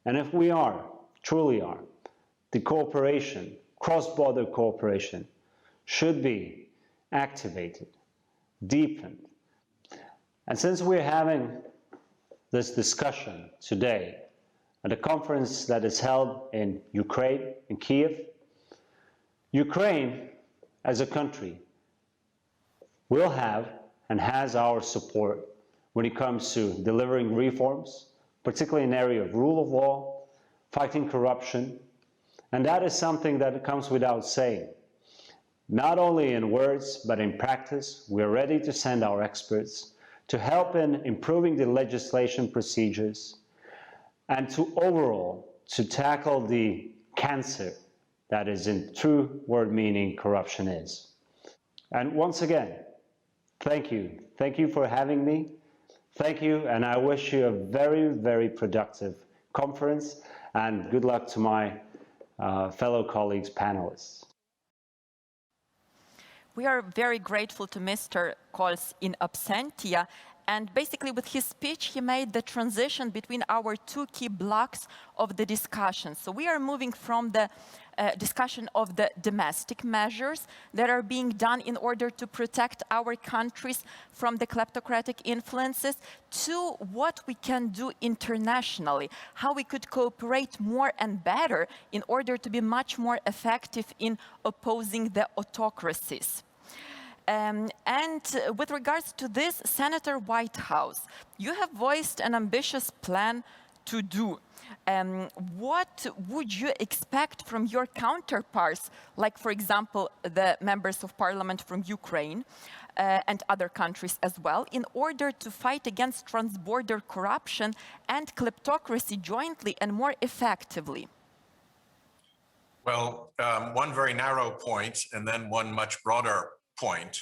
And if we are, truly are, the cooperation, cross-border cooperation, should be activated, deepened. And since we're having this discussion today at a conference that is held in Ukraine, in Kiev, Ukraine as a country will have and has our support when it comes to delivering reforms, particularly in the area of rule of law, fighting corruption, and that is something that comes without saying. Not only in words, but in practice, we are ready to send our experts to help in improving the legislation procedures and to overall to tackle the cancer that is in true word meaning corruption is. And once again, thank you. Thank you for having me. Thank you, and I wish you a very, very productive conference, and good luck to my fellow colleagues, panelists. We are very grateful to Mr. Kols in absentia, and basically with his speech he made the transition between our two key blocks of the discussion. So we are moving from the discussion of the domestic measures that are being done in order to protect our countries from the kleptocratic influences, to what we can do internationally, how we could cooperate more and better in order to be much more effective in opposing the autocracies. And with regards to this, Senator Whitehouse, you have voiced an ambitious plan to do. What would you expect from your counterparts, like, for example, the members of parliament from Ukraine and other countries as well, in order to fight against transborder corruption and kleptocracy jointly and more effectively? Well, one very narrow point and then one much broader point.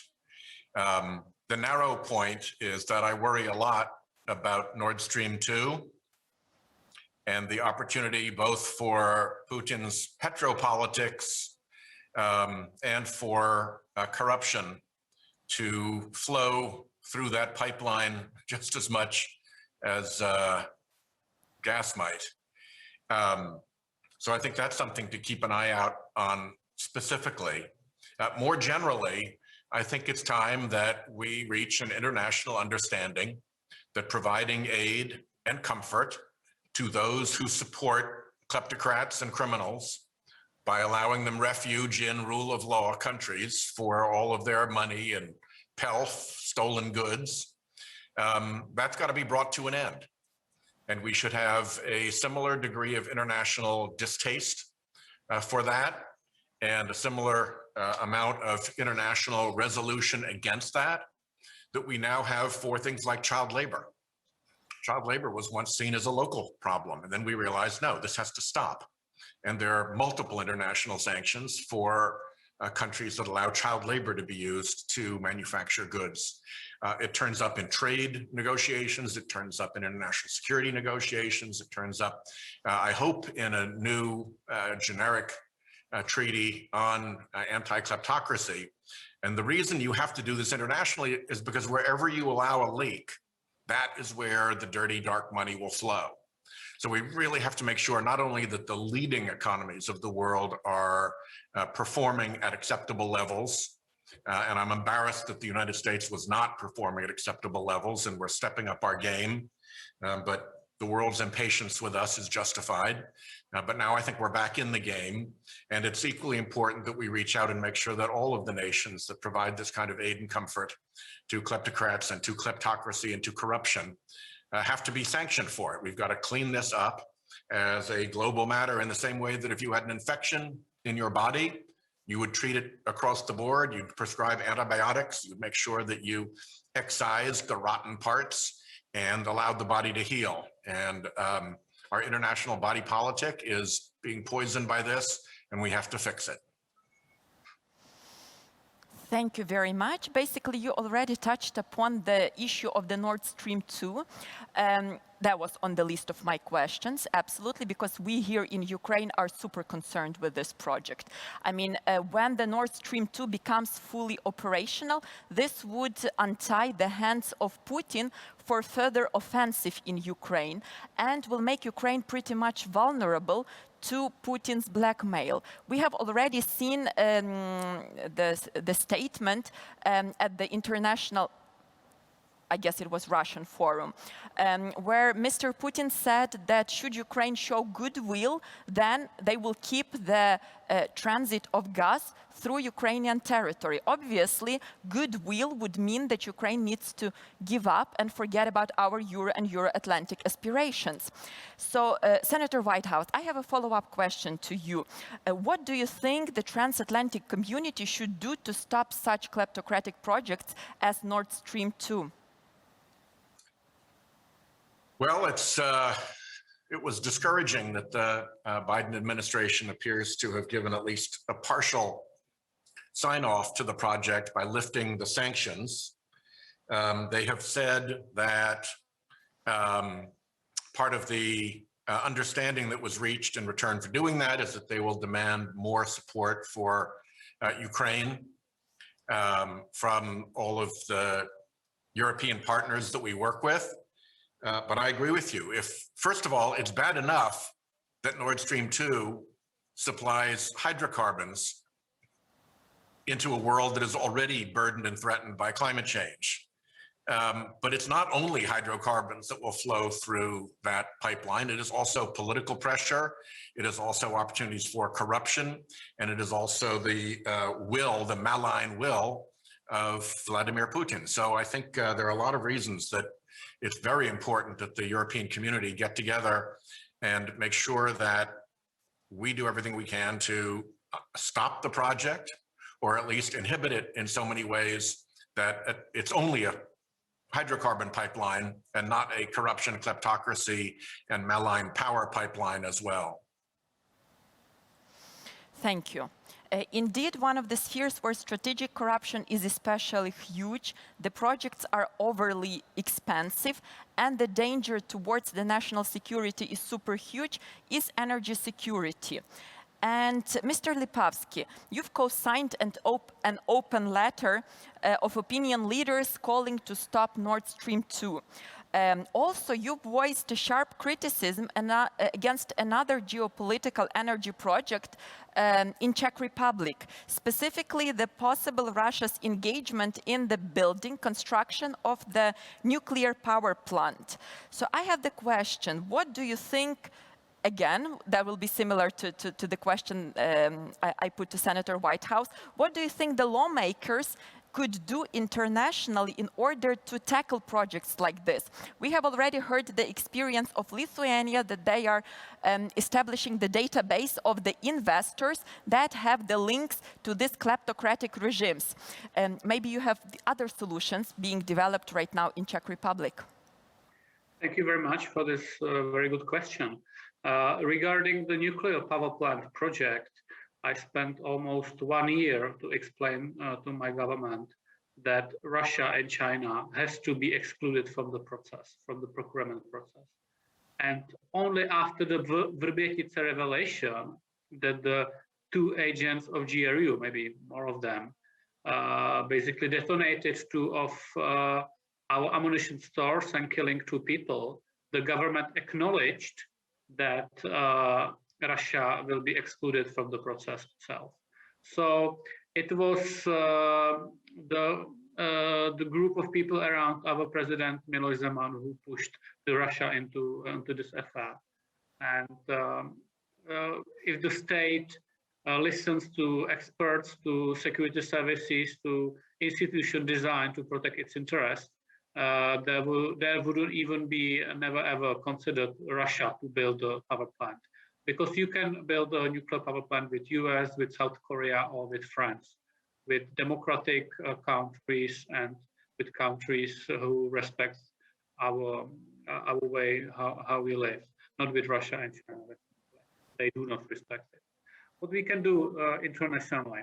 The narrow point is that I worry a lot about Nord Stream 2 and the opportunity both for Putin's petropolitics and for corruption to flow through that pipeline just as much as gas might. So I think that's something to keep an eye out on specifically. More generally, I think it's time that we reach an international understanding that providing aid and comfort to those who support kleptocrats and criminals by allowing them refuge in rule of law countries for all of their money and pelf, stolen goods, that's got to be brought to an end. And we should have a similar degree of international distaste for that, and a similar amount of international resolution against that we now have for things like child labor. Child labor was once seen as a local problem, and then we realized, no, this has to stop. And there are multiple international sanctions for countries that allow child labor to be used to manufacture goods. It turns up in trade negotiations, it turns up in international security negotiations, it turns up, I hope, in a new generic treaty on anti-kleptocracy. And the reason you have to do this internationally is because wherever you allow a leak, that is where the dirty, dark money will flow. So we really have to make sure not only that the leading economies of the world are performing at acceptable levels, and I'm embarrassed that the United States was not performing at acceptable levels, and we're stepping up our game, but the world's impatience with us is justified. But now I think we're back in the game, and it's equally important that we reach out and make sure that all of the nations that provide this kind of aid and comfort to kleptocrats and to kleptocracy and to corruption have to be sanctioned for it. We've got to clean this up as a global matter, in the same way that if you had an infection in your body, you would treat it across the board. You'd prescribe antibiotics. You'd make sure that you excise the rotten parts and allowed the body to heal. And our international body politic is being poisoned by this, and we have to fix it. Thank you very much. Basically, you already touched upon the issue of the Nord Stream 2. That was on the list of my questions, absolutely, because we here in Ukraine are super concerned with this project. I mean, when the Nord Stream 2 becomes fully operational, this would untie the hands of Putin for further offensive in Ukraine and will make Ukraine pretty much vulnerable to Putin's blackmail. We have already seen the statement at the international, I guess it was Russian forum, where Mr. Putin said that should Ukraine show goodwill, then they will keep the transit of gas through Ukrainian territory. Obviously, goodwill would mean that Ukraine needs to give up and forget about our Euro and Euro-Atlantic aspirations. So, Senator Whitehouse, I have a follow-up question to you. What do you think the transatlantic community should do to stop such kleptocratic projects as Nord Stream 2? Well, it was discouraging that the Biden administration appears to have given at least a partial sign-off to the project by lifting the sanctions. They have said that part of the understanding that was reached in return for doing that is that they will demand more support for Ukraine from all of the European partners that we work with. But I agree with you. If, first of all, it's bad enough that Nord Stream 2 supplies hydrocarbons into a world that is already burdened and threatened by climate change. But it's not only hydrocarbons that will flow through that pipeline. It is also political pressure. It is also opportunities for corruption. And it is also the the malign will of Vladimir Putin. So I think there are a lot of reasons that it's very important that the European community get together and make sure that we do everything we can to stop the project, or at least inhibit it in so many ways that it's only a hydrocarbon pipeline and not a corruption, kleptocracy, and malign power pipeline as well. Thank you. Indeed, one of the spheres where strategic corruption is especially huge, the projects are overly expensive, and the danger towards the national security is super huge, is energy security. And Mr. Lipavsky, you've co-signed an open letter of opinion leaders calling to stop Nord Stream 2. Also, you voiced a sharp criticism against another geopolitical energy project in Czech Republic, specifically the possible Russia's engagement in the building construction of the nuclear power plant. So I have the question, what do you think? Again, that will be similar to the question I put to Senator Whitehouse. What do you think the lawmakers could do internationally in order to tackle projects like this? We have already heard the experience of Lithuania, that they are establishing the database of the investors that have the links to these kleptocratic regimes. Maybe you have the other solutions being developed right now in Czech Republic. Thank you very much for this very good question. Regarding the nuclear power plant project, I spent almost 1 year to explain to my government that Russia and China has to be excluded from the process, from the procurement process. And only after the Vrbětice revelation that the 2 agents of GRU, maybe more of them, basically detonated 2 of our ammunition stores and killing 2 people, the government acknowledged that Russia will be excluded from the process itself. So it was the group of people around our president Miloš Zeman who pushed Russia into this affair. And if the state listens to experts, to security services, to institution designed to protect its interests, there wouldn't even be never ever considered Russia to build a power plant, because you can build a nuclear power plant with US, with South Korea, or with France, with democratic countries and with countries who respect our way how we live, not with Russia and China. They do not respect it. What we can do internationally.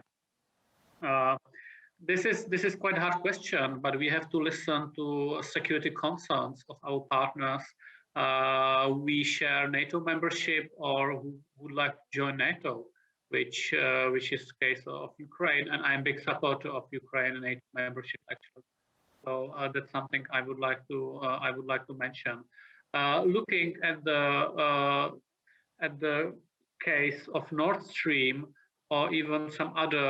This is quite a hard question, but we have to listen to security concerns of our partners. We share NATO membership or who would like to join NATO, which is the case of Ukraine, and I'm a big supporter of Ukraine and NATO membership actually. So that's something I would like to mention. Looking at the case of Nord Stream, or even some other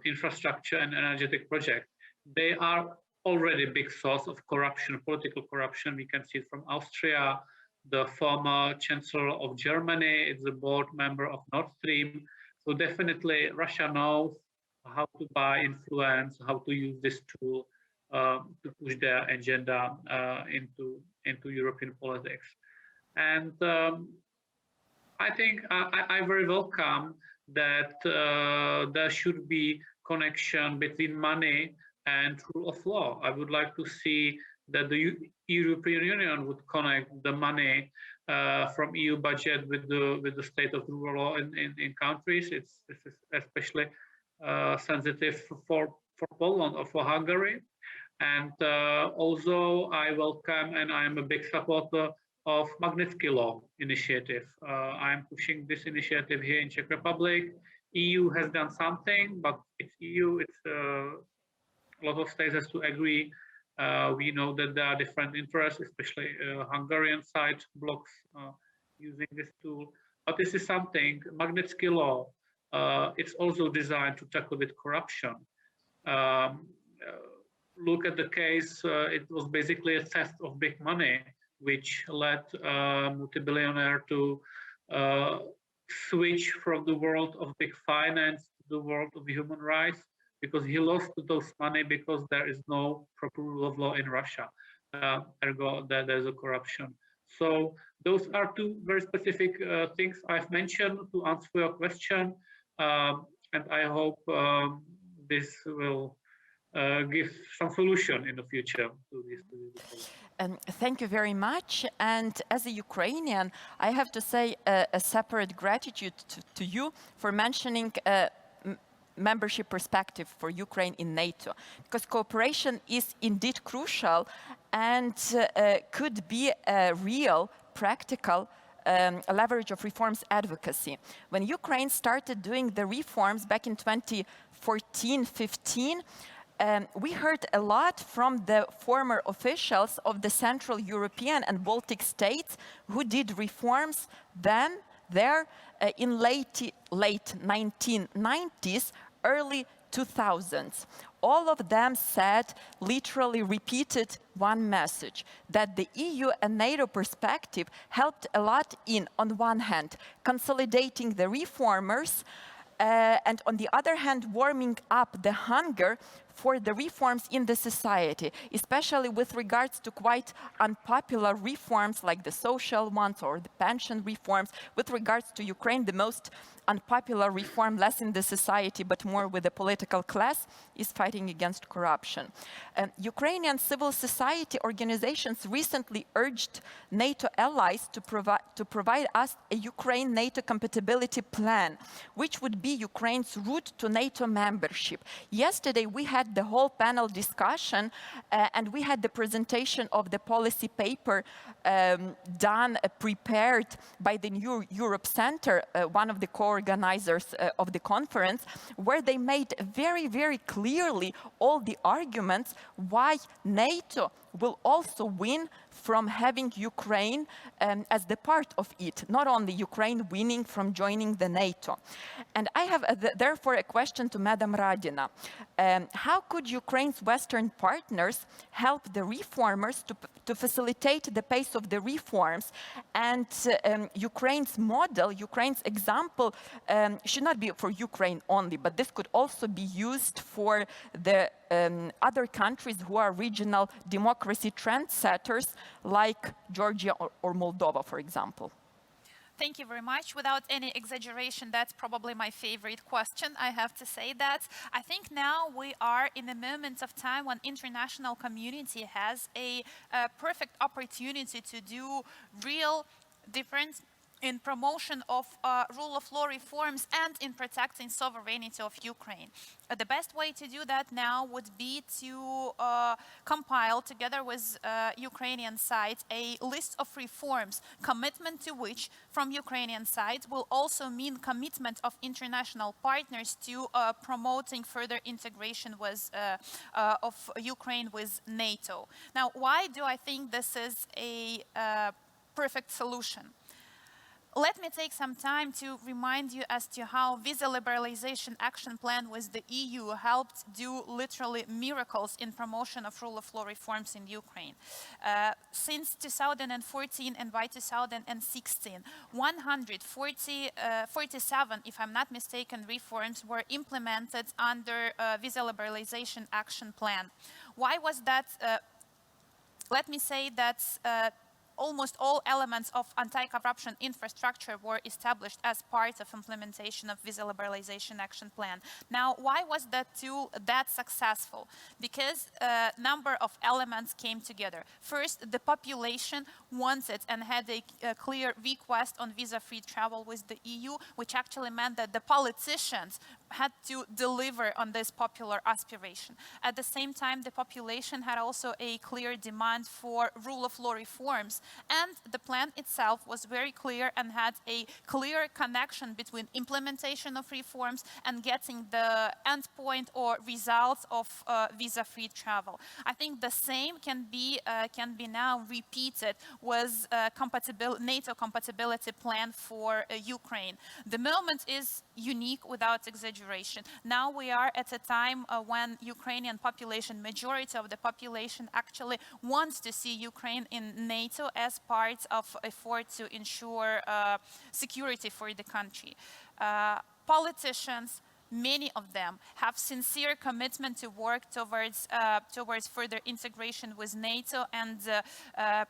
infrastructure and energetic projects, they are already a big source of corruption, political corruption. We can see it from Austria. The former Chancellor of Germany is a board member of Nord Stream. So definitely Russia knows how to buy influence, how to use this tool to push their agenda into European politics. And I think I very welcome that there should be connection between money and rule of law. I would like to see that the European Union would connect the money from EU budget with the state of rule of law in countries. This is especially sensitive for Poland or for Hungary. And also I welcome and I am a big supporter of Magnitsky Law initiative. I'm pushing this initiative here in Czech Republic. EU has done something, but it's EU, it's a lot of states has to agree. We know that there are different interests, especially Hungarian side blocks using this tool. But this is something, Magnitsky law, it's also designed to tackle with corruption. Look at the case, it was basically a theft of big money, which led multi-billionaire to switch from the world of big finance to the world of human rights, because he lost those money because there is no proper rule of law in Russia. Ergo, there's a corruption. So those are two very specific things I've mentioned to answer your question, and I hope this will give some solution in the future to this. Thank you very much. And as a Ukrainian, I have to say a separate gratitude to you for mentioning membership perspective for Ukraine in NATO, because cooperation is indeed crucial and could be a real, practical leverage of reforms advocacy. When Ukraine started doing the reforms back in 2014-15, we heard a lot from the former officials of the Central European and Baltic states who did reforms then, there, in late 1990s, early 2000s. All of them said, literally repeated one message, that the EU and NATO perspective helped a lot in, on one hand, consolidating the reformers, and on the other hand, warming up the hunger for the reforms in the society, especially with regards to quite unpopular reforms like the social ones or the pension reforms. With regards to Ukraine, the most unpopular reform, less in the society but more with the political class, is fighting against corruption. Ukrainian civil society organizations recently urged NATO allies to provide us a Ukraine-NATO compatibility plan, which would be Ukraine's route to NATO membership. Yesterday we had the whole panel discussion and we had the presentation of the policy paper prepared by the New Europe Center, one of the co-organizers of the conference, where they made very, very clearly all the arguments why NATO will also win from having Ukraine as the part of it, not only Ukraine winning from joining the NATO. And I have therefore a question to Madam Radina. How could Ukraine's Western partners help the reformers to facilitate the pace of the reforms? And Ukraine's model, Ukraine's example should not be for Ukraine only, but this could also be used for the other countries who are regional democracy trendsetters like Georgia or Moldova, for example. Thank you very much. Without any exaggeration, that's probably my favorite question. I have to say that. I think now we are in a moment of time when international community has a perfect opportunity to do real difference in promotion of rule of law reforms and in protecting sovereignty of Ukraine. The best way to do that now would be to compile, together with Ukrainian side, a list of reforms, commitment to which, from Ukrainian side, will also mean commitment of international partners to promoting further integration with, of Ukraine with NATO. Now, why do I think this is a perfect solution? Let me take some time to remind you as to how visa liberalization action plan with the EU helped do literally miracles in promotion of rule of law reforms in Ukraine. Since 2014 and by 2016, 147, if I'm not mistaken, reforms were implemented under visa liberalization action plan. Why was that? Let me say that almost all elements of anti-corruption infrastructure were established as part of implementation of visa liberalization action plan. Now, why was that tool that successful? Because a number of elements came together. First, the population wanted and had a clear request on visa-free travel with the EU, which actually meant that the politicians had to deliver on this popular aspiration. At the same time, the population had also a clear demand for rule of law reforms, and the plan itself was very clear and had a clear connection between implementation of reforms and getting the endpoint or results of visa-free travel. I think the same can be now repeated with NATO compatibility plan for Ukraine. The moment is unique without exaggeration. Now we are at a time when Ukrainian population, majority of the population actually wants to see Ukraine in NATO as part of effort to ensure security for the country. Politicians, many of them have sincere commitment to work towards further integration with NATO, and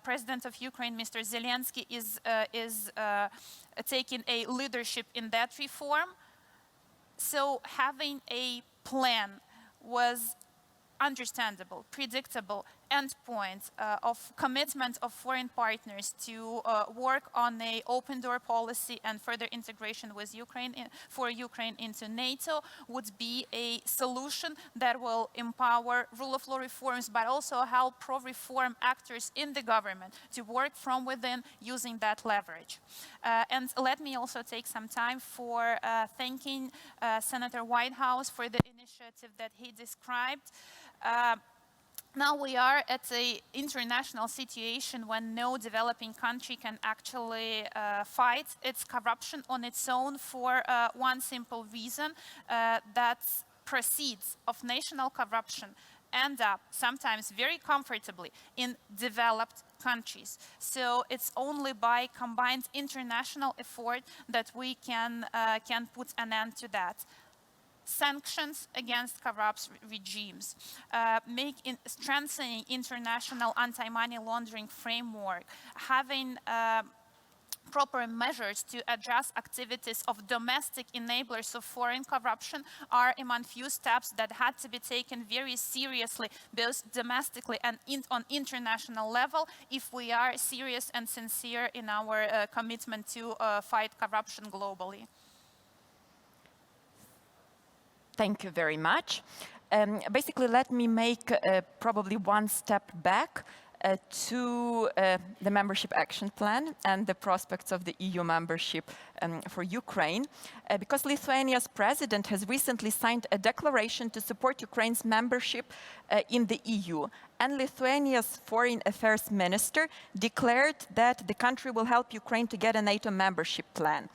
President of Ukraine, Mr. Zelensky, is taking a leadership in that reform. So having a plan was understandable, predictable endpoint of commitment of foreign partners to work on an open door policy and further integration with Ukraine for Ukraine into NATO would be a solution that will empower rule of law reforms, but also help pro-reform actors in the government to work from within using that leverage. And let me also take some time for thanking Senator Whitehouse for the initiative that he described. Now we are at an international situation when no developing country can actually fight its corruption on its own for one simple reason, that proceeds of national corruption end up sometimes very comfortably in developed countries. So it's only by combined international effort that we can put an end to that. Sanctions against corrupt regimes, strengthening international anti-money laundering framework, having proper measures to address activities of domestic enablers of foreign corruption are among few steps that had to be taken very seriously, both domestically and on international level, if we are serious and sincere in our commitment to fight corruption globally. Thank you very much. Basically, let me make probably one step back to the membership action plan and the prospects of the EU membership for Ukraine, because Lithuania's president has recently signed a declaration to support Ukraine's membership in the EU. And Lithuania's foreign affairs minister declared that the country will help Ukraine to get a NATO membership plan.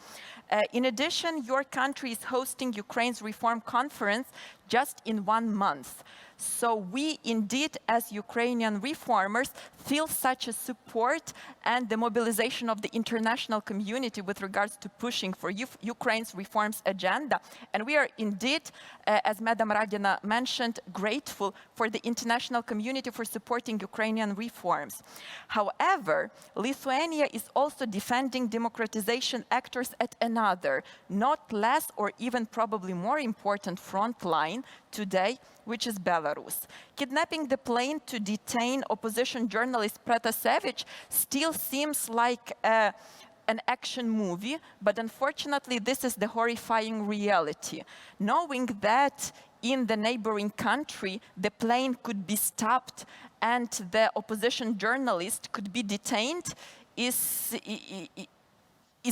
In addition, your country is hosting Ukraine's reform conference just in 1 month. So we indeed, as Ukrainian reformers, feel such a support and the mobilization of the international community with regards to pushing for Ukraine's reforms agenda. And we are indeed, as Madam Radina mentioned, grateful for the international community for supporting Ukrainian reforms. However, Lithuania is also defending democratization actors at another, not less or even probably more important front line today, which is Belarus. Kidnapping the plane to detain opposition journalist Protasevich still seems like an action movie, but unfortunately this is the horrifying reality. Knowing that in the neighboring country the plane could be stopped and the opposition journalist could be detained is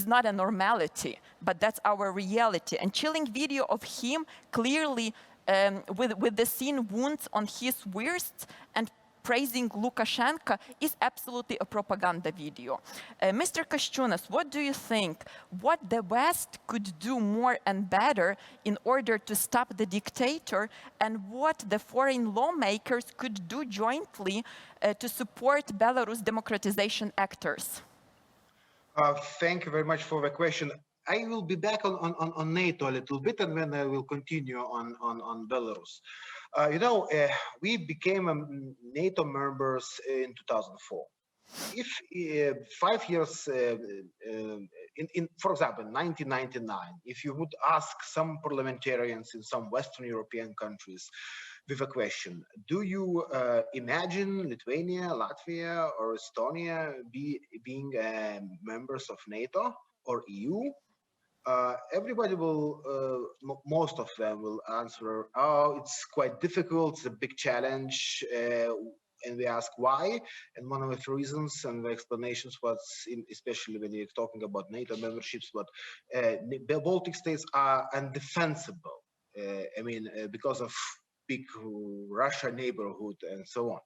not a normality, but that's our reality. And chilling video of him clearly with the seen wounds on his wrists and praising Lukashenko is absolutely a propaganda video. Mr. Kasčiūnas, what do you think? What the West could do more and better in order to stop the dictator, and what the foreign lawmakers could do jointly to support Belarus democratization actors? Thank you very much for the question. I will be back on NATO a little bit, and then I will continue on Belarus. We became NATO members in 2004. If 5 years, for example, 1999, if you would ask some parliamentarians in some Western European countries with a question, do you imagine Lithuania, Latvia, or Estonia being members of NATO or EU? everybody will, most of them will answer, oh, it's quite difficult, it's a big challenge, and we ask why, and one of the reasons and the explanations was, especially when you're talking about NATO memberships, but the Baltic states are undefensible, because of big Russia neighborhood and so on.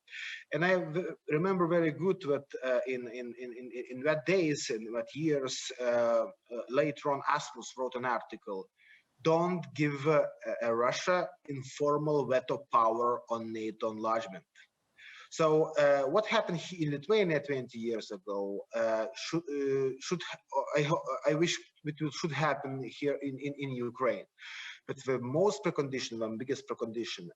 And I remember very good that in that days and that years, later on, Asmus wrote an article, "Don't give Russia informal veto power on NATO enlargement." So what happened in Lithuania 20 years ago I wish it should happen here in Ukraine. But the most precondition, the biggest precondition,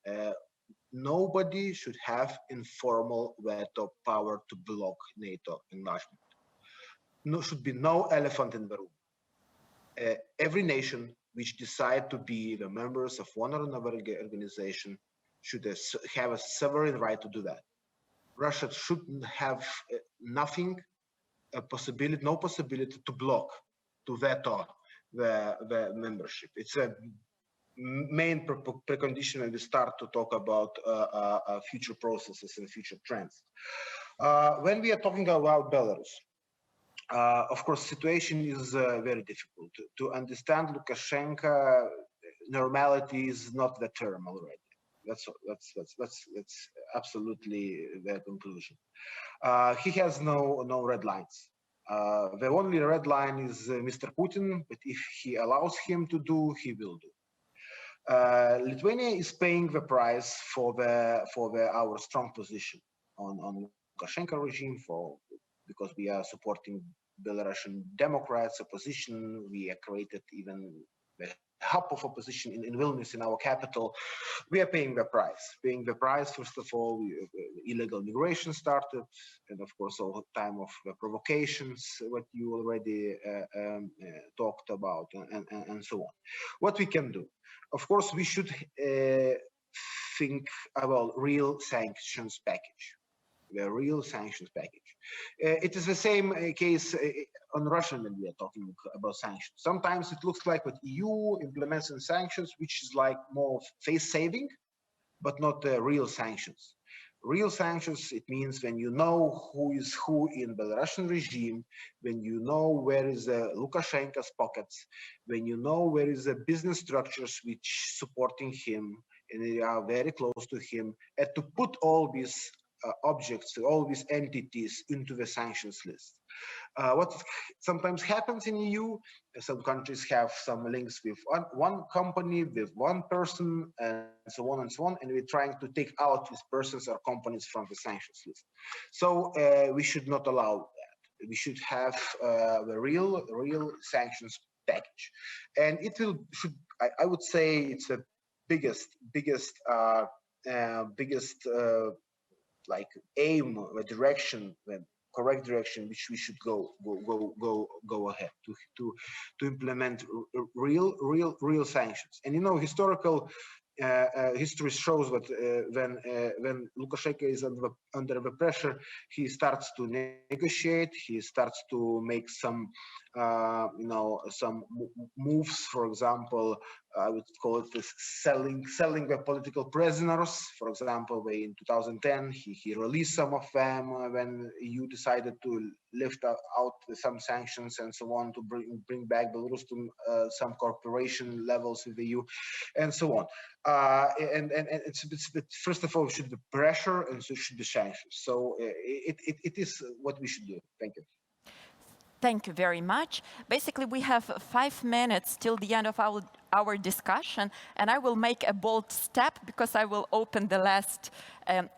nobody should have informal veto power to block NATO enlargement. No, should be no elephant in the room. Every nation which decide to be the members of one or another organization should have a sovereign right to do that. Russia shouldn't have no possibility to block, to veto the membership. It's a main precondition when we start to talk about future processes and future trends. When we are talking about Belarus, of course, situation is very difficult. To understand Lukashenko, normality is not the term already. That's absolutely the conclusion. He has no red lines. The only red line is Mr. Putin, but if he allows him to do, he will do. Lithuania is paying the price for our strong position on Lukashenko regime, because we are supporting Belarusian Democrats opposition. We are created even the hub of opposition in Vilnius, in our capital. We are paying the price. First of all, illegal migration started, and of course all the time of the provocations, what you already talked about, and so on. What we can do? Of course, we should think about real sanctions package. The real sanctions package. It is the same case on Russia when we are talking about sanctions. Sometimes it looks like what EU implements in sanctions, which is like more face-saving, but not real sanctions. Real sanctions, it means when you know who is who in Belarusian regime, when you know where is Lukashenko's pockets, when you know where is the business structures which supporting him, and they are very close to him, and to put all these objects, all these entities into the sanctions list. What sometimes happens in EU, some countries have some links with one company, with one person, and so on, and we're trying to take out these persons or companies from the sanctions list. So we should not allow that. We should have the real sanctions package. And it should, I would say it's the biggest like aim, the direction, the correct direction which we should go ahead to implement real sanctions. And historical history shows that when Lukashenko is under the pressure, he starts to negotiate. He starts to make some some moves. For example, I would call it this selling the political prisoners. For example, in 2010 he released some of them when EU decided to lift out some sanctions and so on, to bring back Belarus to some cooperation levels with the EU, and so on. And it's first of all should be pressure, and so should be sanctions. So it is what we should do. Thank you. Thank you very much. Basically, we have 5 minutes till the end of our discussion, and I will make a bold step because I will open the last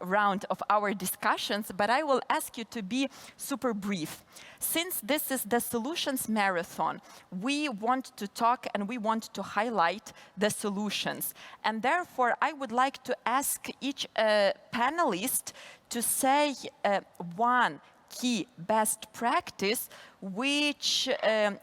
round of our discussions, but I will ask you to be super brief. Since this is the Solutions Marathon, we want to talk and we want to highlight the solutions. And therefore, I would like to ask each panelist to say one key best practice which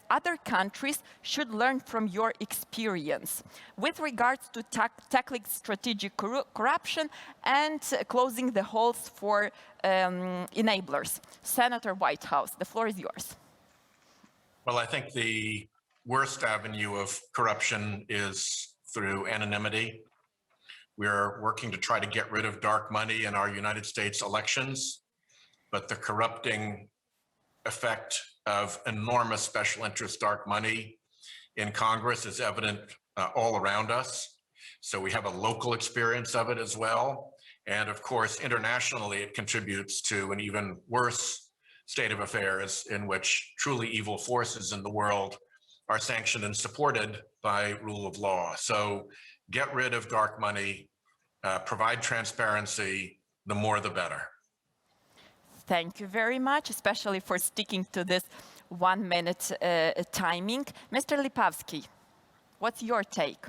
other countries should learn from your experience with regards to tackling strategic corruption and closing the holes for enablers. Senator Whitehouse, the floor is yours. Well, I think the worst avenue of corruption is through anonymity. We are working to try to get rid of dark money in our United States elections, but the corrupting effect of enormous special interest dark money in Congress is evident all around us. So we have a local experience of it as well. And of course, internationally, it contributes to an even worse state of affairs in which truly evil forces in the world are sanctioned and supported by rule of law. So get rid of dark money, provide transparency, the more the better. Thank you very much, especially for sticking to this 1 minute timing. Mr. Lipavský, what's your take?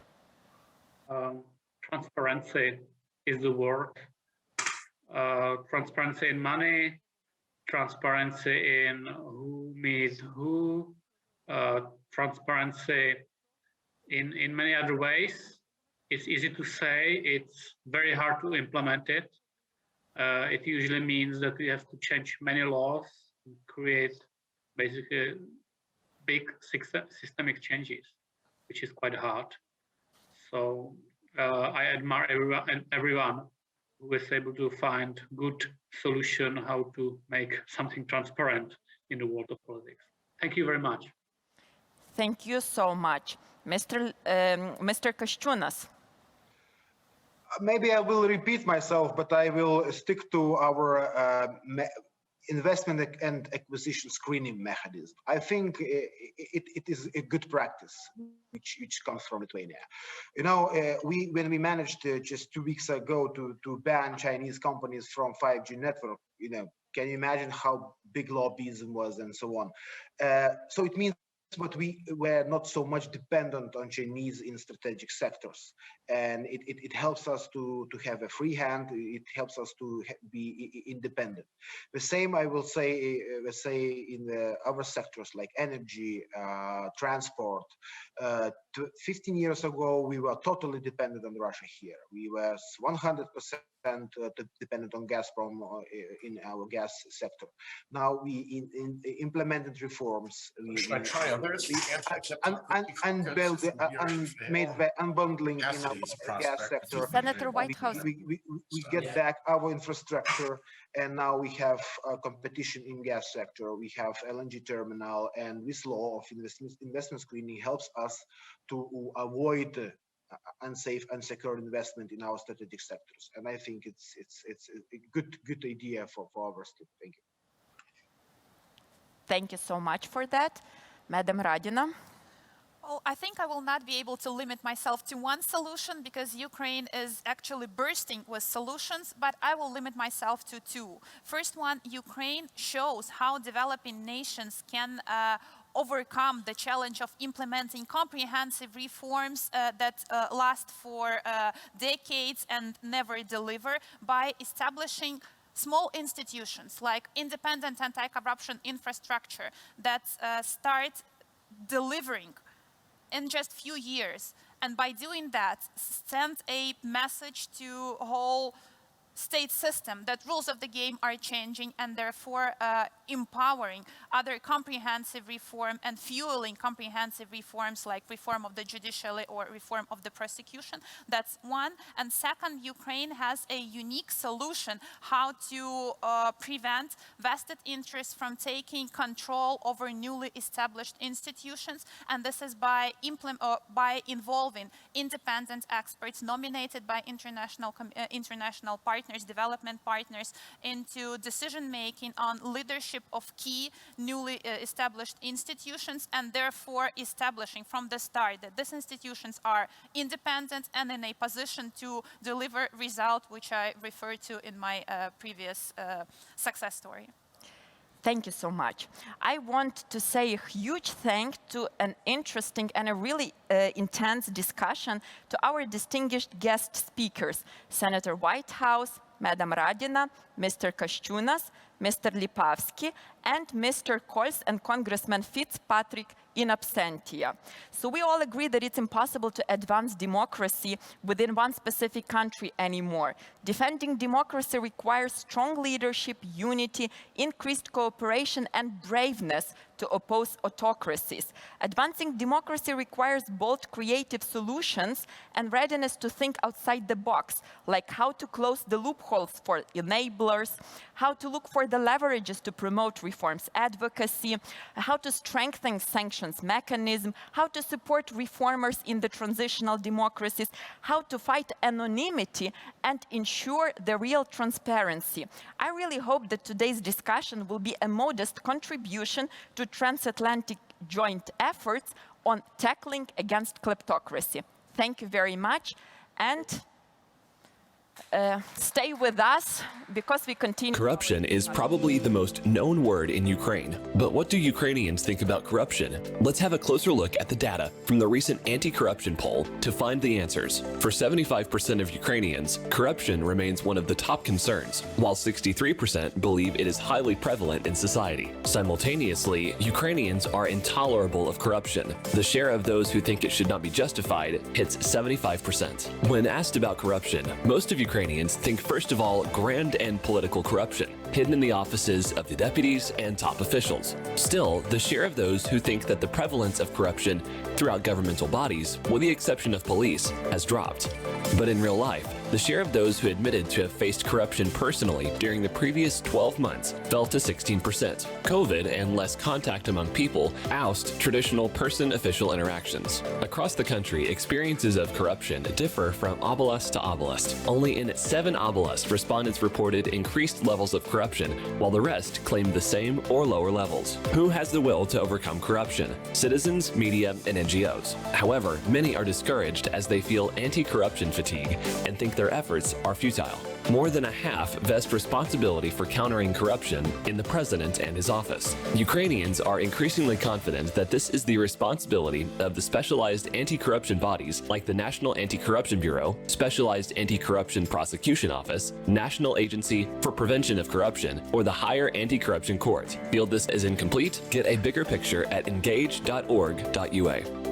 Transparency is the word. Transparency in money, transparency in who meets who, transparency in many other ways. It's easy to say, it's very hard to implement it. It usually means that we have to change many laws, and create basically big systemic changes, which is quite hard. So I admire everyone who is able to find good solution how to make something transparent in the world of politics. Thank you very much. Thank you so much. Mr. Kasčiūnas. Maybe I will repeat myself, but I will stick to our investment and acquisition screening mechanism. I think it is a good practice, which comes from Lithuania. You know, when we managed just 2 weeks ago to ban Chinese companies from 5G network, you know, can you imagine how big lobbyism was and so on? So it means but we were not so much dependent on Chinese in strategic sectors. And it helps us to have a free hand. It helps us to be independent. The same, I will say, in the other sectors like energy, transport. 15 years ago, we were totally dependent on Russia here. We were 100% dependent on Gazprom in our gas sector. Now we implemented reforms. Made the unbundling in our gas sector. Senator Whitehouse. We get back our infrastructure, and now we have competition in gas sector. We have LNG terminal, and this law of investment screening helps us to avoid unsafe, unsecured investment in our strategic sectors, and I think it's a good idea for our state. Thank you. Thank you so much for that, Madam Radina. Well, I think I will not be able to limit myself to one solution because Ukraine is actually bursting with solutions, but I will limit myself to two. First one, Ukraine shows how developing nations can overcome the challenge of implementing comprehensive reforms that last for decades and never deliver by establishing small institutions like independent anti-corruption infrastructure that start delivering in just few years. And by doing that, send a message to whole state system that rules of the game are changing and therefore empowering other comprehensive reform and fueling comprehensive reforms like reform of the judiciary or reform of the prosecution. That's one. And second, Ukraine has a unique solution how to prevent vested interests from taking control over newly established institutions. And this is by involving independent experts nominated by international partners, development partners, into decision-making on leadership of key newly established institutions, and therefore establishing from the start that these institutions are independent and in a position to deliver results, which I referred to in my previous success story. Thank you so much. I want to say a huge thank to an interesting and a really intense discussion to our distinguished guest speakers, Senator Whitehouse, Madam Radina, Mr. Kasčiūnas, Mr. Lipavský, and Mr. Kols and Congressman Fitzpatrick in absentia. So we all agree that it's impossible to advance democracy within one specific country anymore. Defending democracy requires strong leadership, unity, increased cooperation, and braveness to oppose autocracies. Advancing democracy requires bold creative solutions and readiness to think outside the box, like how to close the loopholes for enablers, how to look for the leverages to promote reforms advocacy, how to strengthen sanctions mechanism, how to support reformers in the transitional democracies, how to fight anonymity and ensure the real transparency. I really hope that today's discussion will be a modest contribution to transatlantic joint efforts on tackling against kleptocracy. Thank you very much, and stay with us because we continue. Corruption is probably the most known word in Ukraine. But what do Ukrainians think about corruption? Let's have a closer look at the data from the recent anti-corruption poll to find the answers. For 75% of Ukrainians, corruption remains one of the top concerns, while 63% believe it is highly prevalent in society. Simultaneously, Ukrainians are intolerable of corruption. The share of those who think it should not be justified hits 75%. When asked about corruption, most of Ukrainians think first of all grand and political corruption, hidden in the offices of the deputies and top officials. Still, the share of those who think that the prevalence of corruption throughout governmental bodies, with the exception of police, has dropped. But in real life, the share of those who admitted to have faced corruption personally during the previous 12 months fell to 16%. COVID and less contact among people oust traditional person-official interactions. Across the country, experiences of corruption differ from oblast to oblast. Only in 7 oblasts, respondents reported increased levels of corruption, while the rest claimed the same or lower levels. Who has the will to overcome corruption? Citizens, media, and NGOs. However, many are discouraged as they feel anti-corruption fatigue and think their efforts are futile. More than a half vest responsibility for countering corruption in the president and his office. Ukrainians are increasingly confident that this is the responsibility of the specialized anti-corruption bodies like the National Anti-Corruption Bureau, Specialized Anti-Corruption Prosecution Office, National Agency for Prevention of Corruption, or the Higher Anti-Corruption Court. Feel this is incomplete? Get a bigger picture at engage.org.ua.